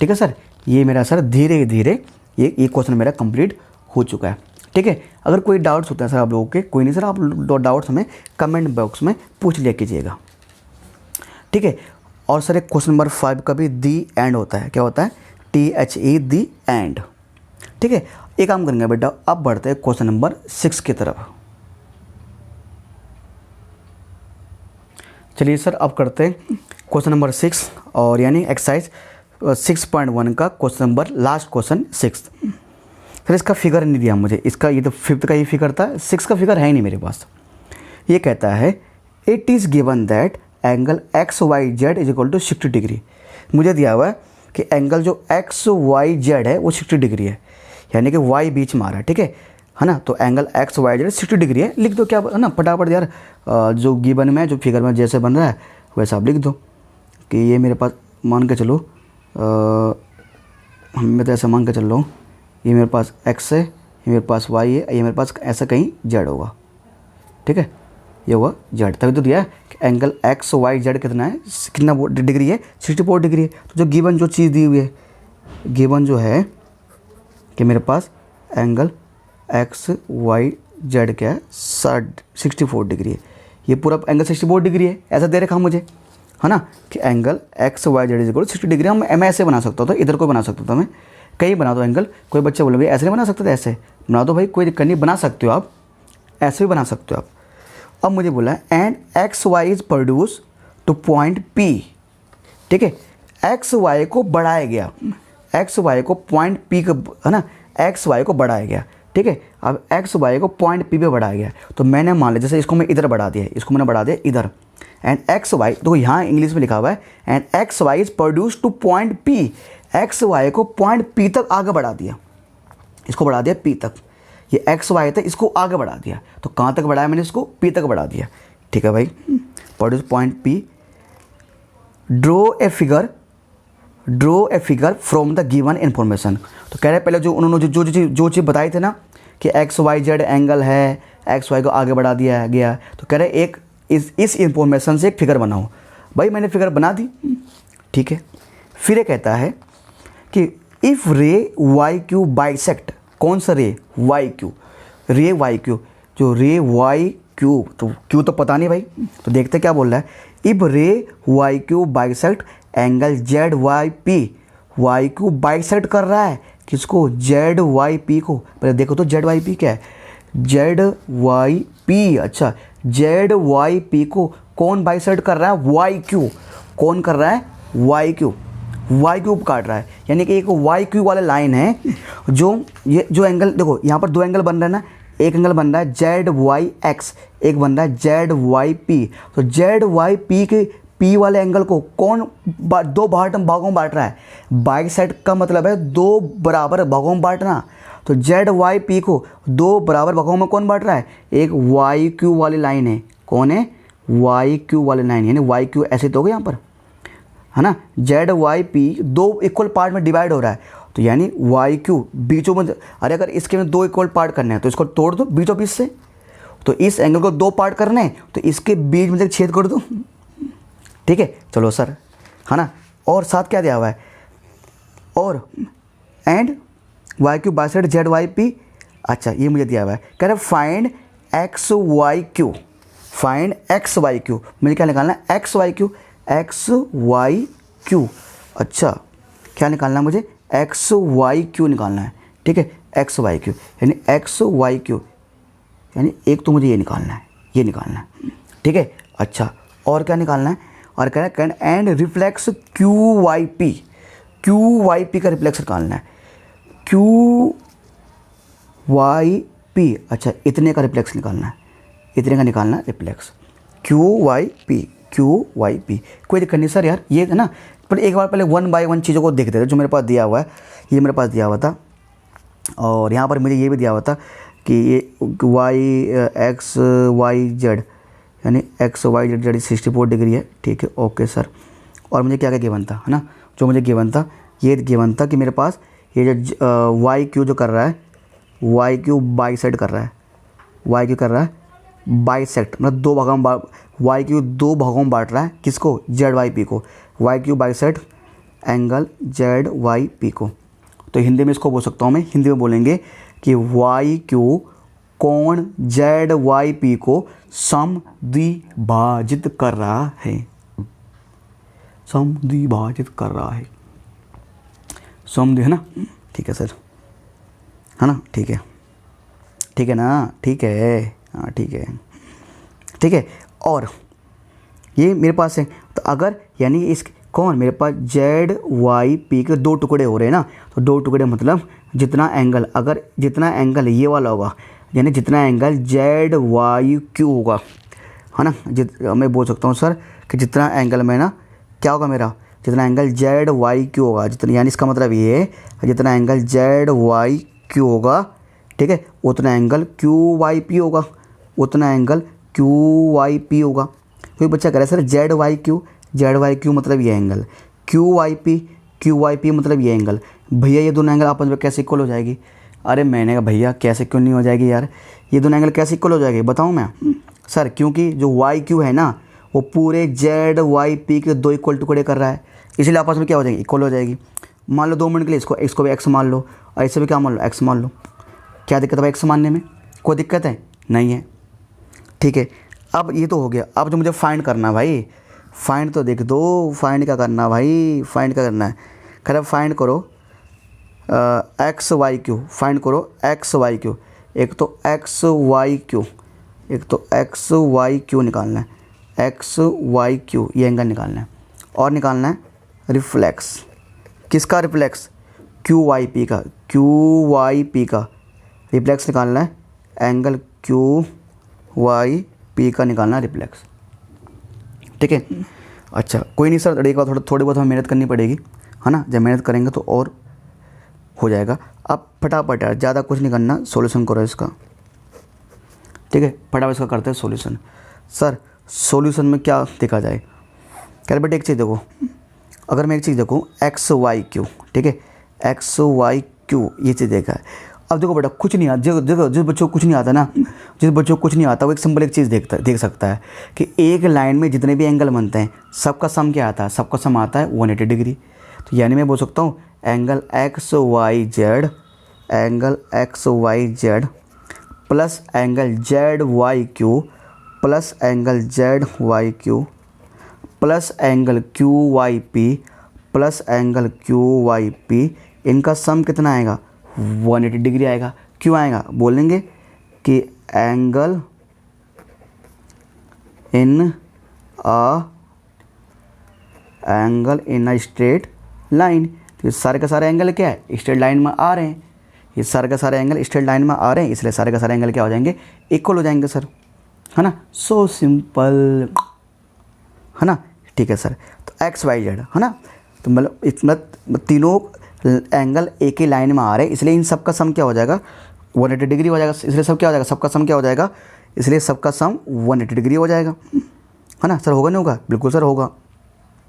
ठीक है सर। ये मेरा सर धीरे धीरे ये क्वेश्चन मेरा कंप्लीट हो चुका है, ठीक है। अगर कोई डाउट्स होता है सर आप लोगों के, कोई नहीं सर, आप डाउट्स हमें कमेंट बॉक्स में पूछ लिया कीजिएगा, ठीक है। और सर एक क्वेश्चन नंबर 5 का भी दी एंड होता है, क्या होता है, THE दी एंड, ठीक है। एक काम करेंगे बेटा, अब बढ़ते हैं क्वेश्चन नंबर 6 की तरफ। चलिए सर अब करते हैं क्वेश्चन नंबर 6, और यानी एक्सरसाइज 6.1 का क्वेश्चन नंबर, लास्ट क्वेश्चन 6। फिर इसका फिगर नहीं दिया मुझे, इसका ये तो 5th का ही फिगर था, 6 का फिगर है ही नहीं मेरे पास। ये कहता है it is given that angle XYZ is equal to 60 degree. मुझे दिया हुआ है कि एंगल जो XYZ है वो 60 डिग्री है, यानी कि Y बीच में आ रहा है, ठीक है ना। तो एंगल XYZ 60 डिग्री है, लिख दो क्या है ना फटाफट यार, जो गिवन में जो फिगर में जैसे बन रहा है वैसा आप लिख दो कि ये मेरे पास मान के चलो, मैं तो ऐसा मान के चल रहा हूँ, ये मेरे पास X है, ये मेरे पास Y है, ये मेरे पास ऐसा कहीं Z होगा, ठीक है, ये हुआ Z। तभी तो दिया है कि एंगल XYZ कितना है, कितना डिग्री है, 64 डिग्री है। तो जो गिवन जो चीज़ दी हुई है, गिवन जो है कि मेरे पास एंगल XYZ क्या है, 64 डिग्री है, ये पूरा एंगल 64 डिग्री है, ऐसा दे रखा मुझे, है ना, कि angle XYZ is equal 60 degree. मैं ऐसे बना सकता था, इधर को बना सकता था, मैं कहीं बना दो एंगल। कोई बच्चे बोले भाई ऐसे नहीं बना सकते थे, ऐसे बना दो भाई, कोई दिक्कत नहीं, बना सकते हो आप, ऐसे भी बना सकते हो आप। अब मुझे बोला and XY is produce two point P, ठीक है, XY को बढ़ाया गया, XY को पॉइंट P का, है ना, XY को बढ़ाया गया, ठीक है। अब XY को पॉइंट P पे बढ़ाया गया, तो मैंने मान लिया जैसे इसको मैं इधर बढ़ा दिया, इसको मैंने बढ़ा दिया इधर, एंड XY, तो यहाँ इंग्लिश में लिखा हुआ है and XY is produce two point P, XY को पॉइंट P तक आगे बढ़ा दिया, इसको बढ़ा दिया P तक, ये XY था इसको आगे बढ़ा दिया, तो कहाँ तक बढ़ाया मैंने, इसको P तक बढ़ा दिया, ठीक है भाई। Produce point P, draw a figure from the given information. तो कह रहे पहले जो उन्होंने जो चीज़ बताई थे ना कि XYZ एंगल है, XY को आगे बढ़ा दिया गया, तो कह रहे एक इस इंफॉर्मेशन से एक फिगर बनाओ। भाई मैंने फिगर बना दी, ठीक है। फिर ये कहता है कि इफ़ रे YQ बाइसेक्ट, कौन सा रे, YQ, रे YQ, जो रे YQ, तो Q तो पता नहीं भाई, तो देखते क्या बोल रहा है, इफ रे YQ bisect angle ZYP, YQ bisect कर रहा है किसको, ZYP को। पहले देखो तो ZYP क्या है, ZYP, अच्छा ZYP को कौन बाइसेक्ट कर रहा है, YQ, कौन कर रहा है, YQ काट रहा है, यानी कि एक YQ वाला लाइन है, ये जो एंगल देखो यहाँ पर 2 एंगल बन रहा है ना, एक एंगल बन रहा है ZYX, एक बन रहा है ZYP। तो ZYP के P वाले एंगल को कौन 2 भागों में बांट रहा है, बाइसेक्ट का मतलब है 2 बराबर भागों में बांटना। तो ZYP को 2 बराबर भागों में कौन बांट रहा है, एक YQ वाली लाइन है, कौन है, YQ वाली लाइन, यानी YQ ऐसे तो होगा यहाँ पर, है ना, ZYP 2 इक्वल पार्ट में डिवाइड हो रहा है, तो यानी YQ बीचों में, अरे अगर इसके में 2 इक्वल पार्ट करने हैं तो इसको तोड़ दो बीचों बीच से, तो इस एंगल को 2 पार्ट करने हैं तो इसके बीच में छेद कर दो, ठीक है। चलो सर, है ना, और साथ क्या दिया हुआ है, और एंड YQ बाइसेक्ट ZYP अच्छा ये मुझे दिया हुआ है, कह रहे find X Y Q, find X Y Q, मुझे क्या निकालना है, X Y Q, X Y Q. अच्छा क्या निकालना है मुझे, एक्स वाई क्यू निकालना है, ठीक है, एक्स वाई क्यू यानी एक्स वाई क्यू, यानी एक तो मुझे ये निकालना है, ये निकालना है, ठीक है। अच्छा और क्या निकालना है, और कह रहे हैं and reflex Q Y P, Q Y P का रिफ्लेक्स निकालना है, क्यू वाई पी, अच्छा इतने का रिफ्लेक्स निकालना है, इतने का निकालना है reflex, Q Y P, Q Y P. कोई दिक्कत नहीं सर यार, ये है ना, पर एक बार पहले 1 बाय 1 चीज़ों को देखते थे जो मेरे पास दिया हुआ है, ये मेरे पास दिया हुआ था, और यहाँ पर मुझे ये भी दिया हुआ था कि ये वाई एक्स वाई जेड यानी X Y Z Z 64 degree है, ठीक है, ओके सर। और मुझे क्या क्या गिवन था, है ना, जो मुझे गिवन था, ये गिवन था कि मेरे पास ये जो वाई क्यू जो कर रहा है, वाई क्यू बाइसेक्ट कर रहा है, वाई क्यू कर रहा है बाइसेक्ट, मतलब दो भागों में, वाई क्यू दो भागों में बांट रहा है, किसको, जेड वाई पी को, Y Q bisect angle Z Y P को। तो हिंदी में इसको बोल सकता हूँ मैं, हिंदी में बोलेंगे कि वाई क्यू कोण जेड वाई पी को समद्विभाजित कर रहा है, समद्विभाजित कर रहा है, समद्वि है ना, ठीक है सर, है ना, ठीक है, ठीक है ना, ठीक है, हाँ ठीक है, ठीक है। और ये मेरे पास है, तो अगर यानी इस कौन मेरे पास जेड वाई पी के दो टुकड़े हो रहे हैं ना, तो दो टुकड़े मतलब जितना एंगल, अगर जितना एंगल ये वाला होगा, यानी जितना एंगल जेड वाई क्यू होगा, है ना, मैं बोल सकता हूँ सर कि जितना एंगल में ना क्या होगा मेरा, जितना एंगल जेड वाई क्यू होगा, जितना, यानी इसका मतलब ये है जितना एंगल जेड वाई क्यू होगा, ठीक है, उतना एंगल क्यू वाई पी होगा, उतना एंगल क्यू वाई पी होगा। कोई बच्चा कह रहा है सर जेड वाई क्यू मतलब ये एंगल, क्यू वाई पी मतलब ये एंगल, भैया ये दोनों एंगल आपस में कैसे इक्वल हो जाएगी। अरे मैंने कहा भैया कैसे क्यों नहीं हो जाएगी यार, ये दोनों एंगल कैसे इक्वल हो जाएगी बताऊँ मैं सर, क्योंकि जो वाई क्यू है ना वो पूरे जेड वाई पी के दो इक्वल टुकड़े कर रहा है, इसलिए आपस में क्या हो जाएगी, इक्वल हो जाएगी। मान लो 2 मिनट के लिए इसको भी एक्स मान लो, और ऐसे भी क्या मान लो, एक्स मान लो, क्या दिक्कत है एक्स मानने में, कोई दिक्कत है नहीं है, ठीक है। अब ये तो हो गया, अब जो मुझे फाइंड करना है भाई, फाइंड तो देख दो, फाइंड क्या करना भाई, फाइंड क्या करना है, खैर फाइंड करो एक्स वाई क्यू, फाइंड करो एक्स वाई क्यू, एक तो एक्स वाई क्यू, एक तो एक्स वाई क्यू निकालना है, एक्स वाई क्यू ये एंगल निकालना है, और निकालना है रिफ्लेक्स, किसका रिफ्लेक्स, क्यू वाई पी का, क्यू वाई पी का रिफ्लेक्स निकालना है, एंगल क्यू वाई पी का निकालना है रिफ्लेक्स, ठीक है। अच्छा कोई नहीं सर, एक बार थोड़ी बहुत हमें मेहनत करनी पड़ेगी, है ना, जब मेहनत करेंगे तो और हो जाएगा। अब फटाफट यार ज़्यादा कुछ नहीं करना, सॉल्यूशन करो इसका, ठीक है, फटाफट इसका करते हैं सॉल्यूशन। सर सॉल्यूशन में क्या देखा जाए, कह बेटे एक चीज़ देखो, अगर मैं एक चीज़ देखूँ एक्स वाई क्यू, ठीक है, एक्स वाई क्यू ये चीज़ देखा है। अब देखो बेटा कुछ नहीं आता, देखो जिस बच्चों को कुछ नहीं आता ना, जिस बच्चों को कुछ नहीं आता वो एक सिंपल एक चीज़ देख सकता है कि एक लाइन में जितने भी एंगल बनते हैं सबका सम क्या आता है, सबका सम आता है 180 डिग्री। तो यानी मैं बोल सकता हूँ angle X Y Z, angle X Y Z plus angle Z Y Q plus angle Z Y Q plus angle Q Y P plus angle Q Y P, इनका सम कितना आएगा 180 डिग्री आएगा। क्यों आएगा, बोलेंगे कि angle in a straight line, तो ये सारे का सारे एंगल क्या है, स्ट्रेट लाइन में आ रहे हैं, ये सारे का सारे एंगल स्ट्रेट लाइन में आ रहे हैं, इसलिए सारे का सारे एंगल क्या हो जाएंगे, इक्वल हो जाएंगे सर, है ना, सो सिंपल, है ना, ठीक है सर। तो एक्स वाई जेड है ना, तो मतलब इसमें तीनों एंगल एक ही लाइन में आ रहे हैं, इसलिए इन सब का सम क्या हो जाएगा 180 डिग्री हो जाएगा, इसलिए सब क्या हो जाएगा, सबका सम क्या हो जाएगा, इसलिए सबका सम 180 डिग्री हो जाएगा, है ना सर, होगा नहीं होगा, बिल्कुल सर होगा।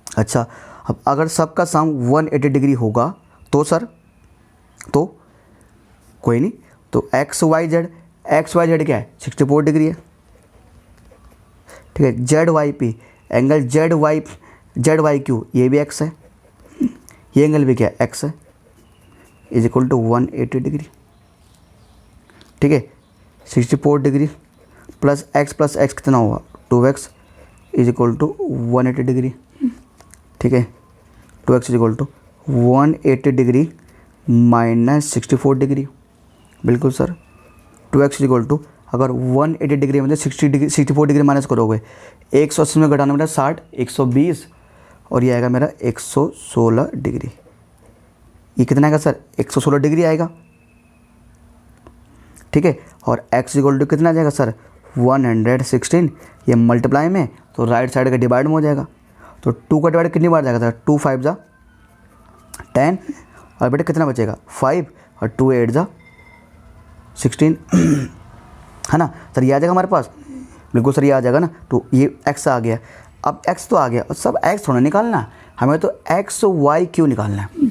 अच्छा अब अगर सबका सम 180 डिग्री होगा तो सर, तो कोई नहीं, तो एक्स वाई जेड क्या है 64 डिग्री है, ठीक है। Z Y P angle Z Y Q ये भी एक्स है, ये एंगल भी क्या है एक्स है, इज इक्वल टू 180 डिग्री, ठीक है। 64 डिग्री प्लस एक्स कितना हुआ 2x is equal to 180 degree, ठीक है। 2x is equal to 180 degree minus 64 degree, बिल्कुल sir. 2x is equal to अगर 180 डिग्री में 64 डिग्री माइनस करोगे 180 में घटाना मेरा 60, 120 और ये आएगा मेरा 116 डिग्री। ये कितना आएगा सर 116 डिग्री आएगा, ठीक है। और x इक्वल टू कितना आ जाएगा सर 116, ये मल्टीप्लाई में तो राइट साइड का डिवाइड में हो जाएगा। तो 2 का डिवाइड कितनी बार जाएगा सर 2 5 जा 10 और बेटा कितना बचेगा 5 और 2 8 जा 16 है ना सर। ये आ जाएगा हमारे पास, बिल्कुल सर ये आ जाएगा ना। तो ये x आ गया, अब x तो आ गया और सब x थोड़ा निकालना है हमें, तो एक्स वाई क्यू निकालना है,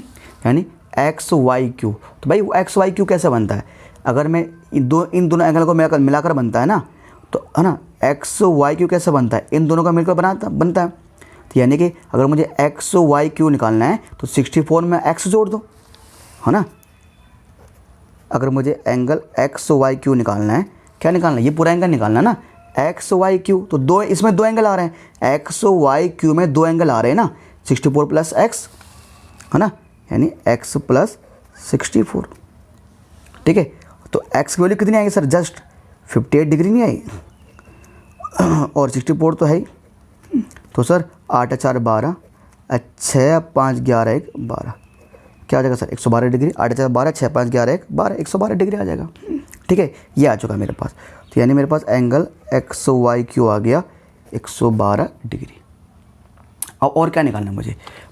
यानी एक्स वाई क्यू। तो भाई एक्स वाई क्यू कैसे बनता है, अगर मैं इन दोनों एंगल को मिलाकर बनता है ना, तो है ना एक्स वाई क्यू कैसे बनता है, इन दोनों का मिलकर बनता है। तो यानी कि अगर मुझे एक्स वाई क्यू निकालना है तो 64 में x जोड़ दो, है ना। अगर मुझे एंगल एक्स वाई क्यू निकालना है, क्या निकालना है, ये पूरा एंगल निकालना है ना, एक्स वाई क्यू। तो दो, इसमें 2 एंगल आ रहे हैं, एक्स वाई क्यू में 2 एंगल आ रहे हैं ना, 64 प्लस एक्स, है ना, यानी x प्लस 64, ठीक है। तो x की वैल्यू कितनी आएगी सर, जस्ट 58 डिग्री नहीं आई और 64 तो है ही। तो सर 8 4 12 6 5 11 1 12 क्या आ जाएगा सर 112 डिग्री। 8 4 12 6 5 11 1 12 112 डिग्री आ जाएगा, ठीक है। ये आ चुका मेरे पास। तो यानी मेरे पास एंगल एक्स वाई क्यू आ गया 112 डिग्री। अब और क्या निकालना है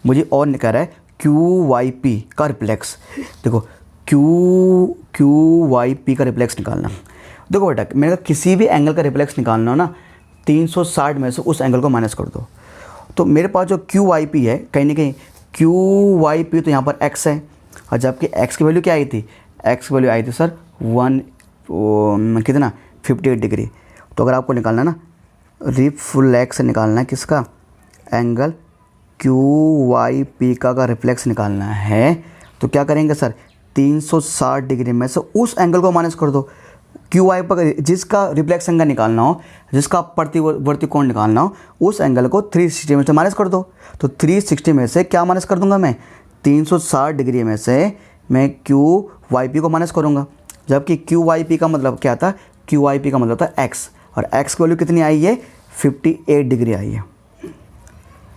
मुझे और निकाल रहा है क्यू वाई पी का रिफ्लेक्स। देखो क्यू वाई पी का रिफ्लेक्स निकालना। देखो बेटा मेरे किसी भी एंगल का रिफ्लेक्स निकालना हो ना 360 में से उस एंगल को माइनस कर दो। तो मेरे पास जो क्यू वाई पी है, कहीं ना कहीं क्यू वाई पी तो यहाँ पर एक्स है, और जबकि एक्स की वैल्यू क्या आई थी, एक्स की वैल्यू आई थी सर कितना 58 डिग्री। तो अगर आपको निकालना ना रिफ्लेक्स निकालना है किसका, एंगल क्यू वाई पी का रिफ्लेक्स निकालना है, तो क्या करेंगे सर 360 डिग्री में से उस एंगल को माइनस कर दो। क्यू वाई पर जिसका रिफ्लेक्स एंगल निकालना हो, जिसका प्रतिवर्ती कोण निकालना हो, उस एंगल को 360 में से माइनस कर दो। तो 360 में से क्या माइनस कर दूंगा मैं, 360 डिग्री में से मैं क्यू वाई पी को माइनस करूँगा। जबकि क्यू वाई पी का मतलब क्या था, क्यू वाई पी का मतलब था एक्स, और एक्स की वैल्यू कितनी आई है 58 डिग्री आई है।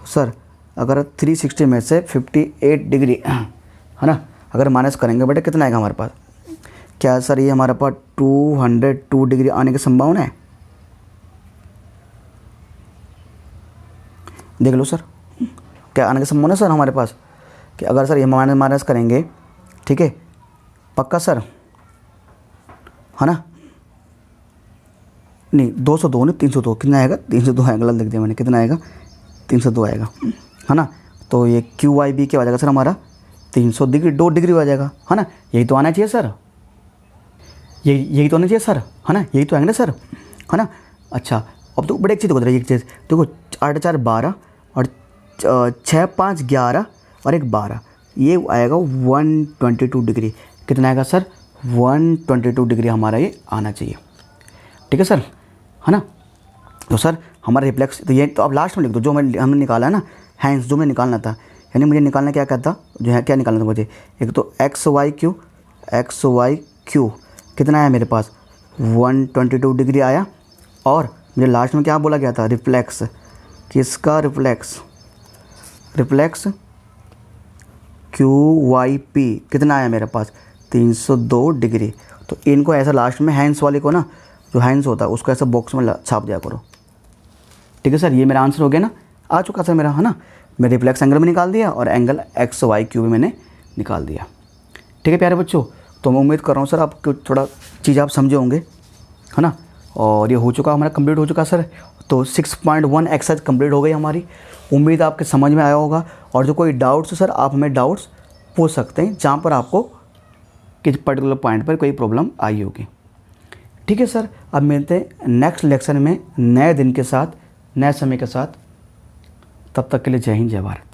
सर अगर 360 में से 58 डिग्री है ना अगर माइनस करेंगे बेटा कितना आएगा हमारे पास, क्या सर ये हमारे पास 202 डिग्री आने की संभावना है। देख लो सर क्या आने की संभावना है सर हमारे पास, कि अगर सर ये माइनस करेंगे, ठीक है पक्का सर, है ना। नहीं 202 नहीं 302, कितना आएगा 302 आएगा, गलत लिख दिया मैंने, कितना आएगा 302 आएगा, है ना। तो ये क्यू वाई बी क्या हो जाएगा सर हमारा 302 डिग्री हो जाएगा, है ना। यही तो आना चाहिए सर, यही तो आना चाहिए सर, है ना, यही तो आएंगे ना सर, है ना। अच्छा अब तो बड़े एक चीज़ देखो, एक चीज़ देखो 8 4 12 और 6 5 11 और 1 12, ये आएगा 122 डिग्री। कितना आएगा सर 122 डिग्री हमारा ये आना चाहिए, ठीक है सर, है ना। तो सर हमारा रिफ्लेक्स तो ये तो अब लास्ट में लिख दो जो हमने निकाला है ना, हैंस जो मैं निकालना था, यानी मुझे निकालना क्या था, जो है क्या निकालना था मुझे, एक तो एक्स वाई क्यू कितना आया मेरे पास 122 डिग्री आया, और मुझे लास्ट में क्या बोला गया था रिफ्लेक्स, किसका रिफ्लेक्स क्यू वाई पी कितना आया मेरे पास 302 डिग्री। तो इनको ऐसा लास्ट में हैंस वाले को ना, जो हैंस होता है उसको ऐसा बॉक्स में छाप दिया करो, ठीक है सर। ये मेरा आंसर हो गया ना, आ चुका सर मेरा, है ना। मैं रिफ्लेक्स एंगल में निकाल दिया और एंगल एक्स वाई क्यू भी मैंने निकाल दिया, ठीक है प्यारे बच्चों। तो मैं उम्मीद कर रहा हूँ सर आपको थोड़ा चीज़ आप समझे होंगे, है ना। और ये हो चुका हमारा कंप्लीट हो चुका सर। तो 6.1 एक्सरसाइज कंप्लीट हो गई हमारी, उम्मीद आपके समझ में आया होगा। और जो कोई डाउट्स है सर आप हमें डाउट्स पूछ सकते हैं, जहाँ पर आपको किसी पर्टिकुलर पॉइंट पर कोई प्रॉब्लम आई होगी, ठीक है सर। अब मिलते हैं नेक्स्ट लेक्चर में नए दिन के साथ, नए समय के साथ। तब तक के लिए जय हिंद जय भारत।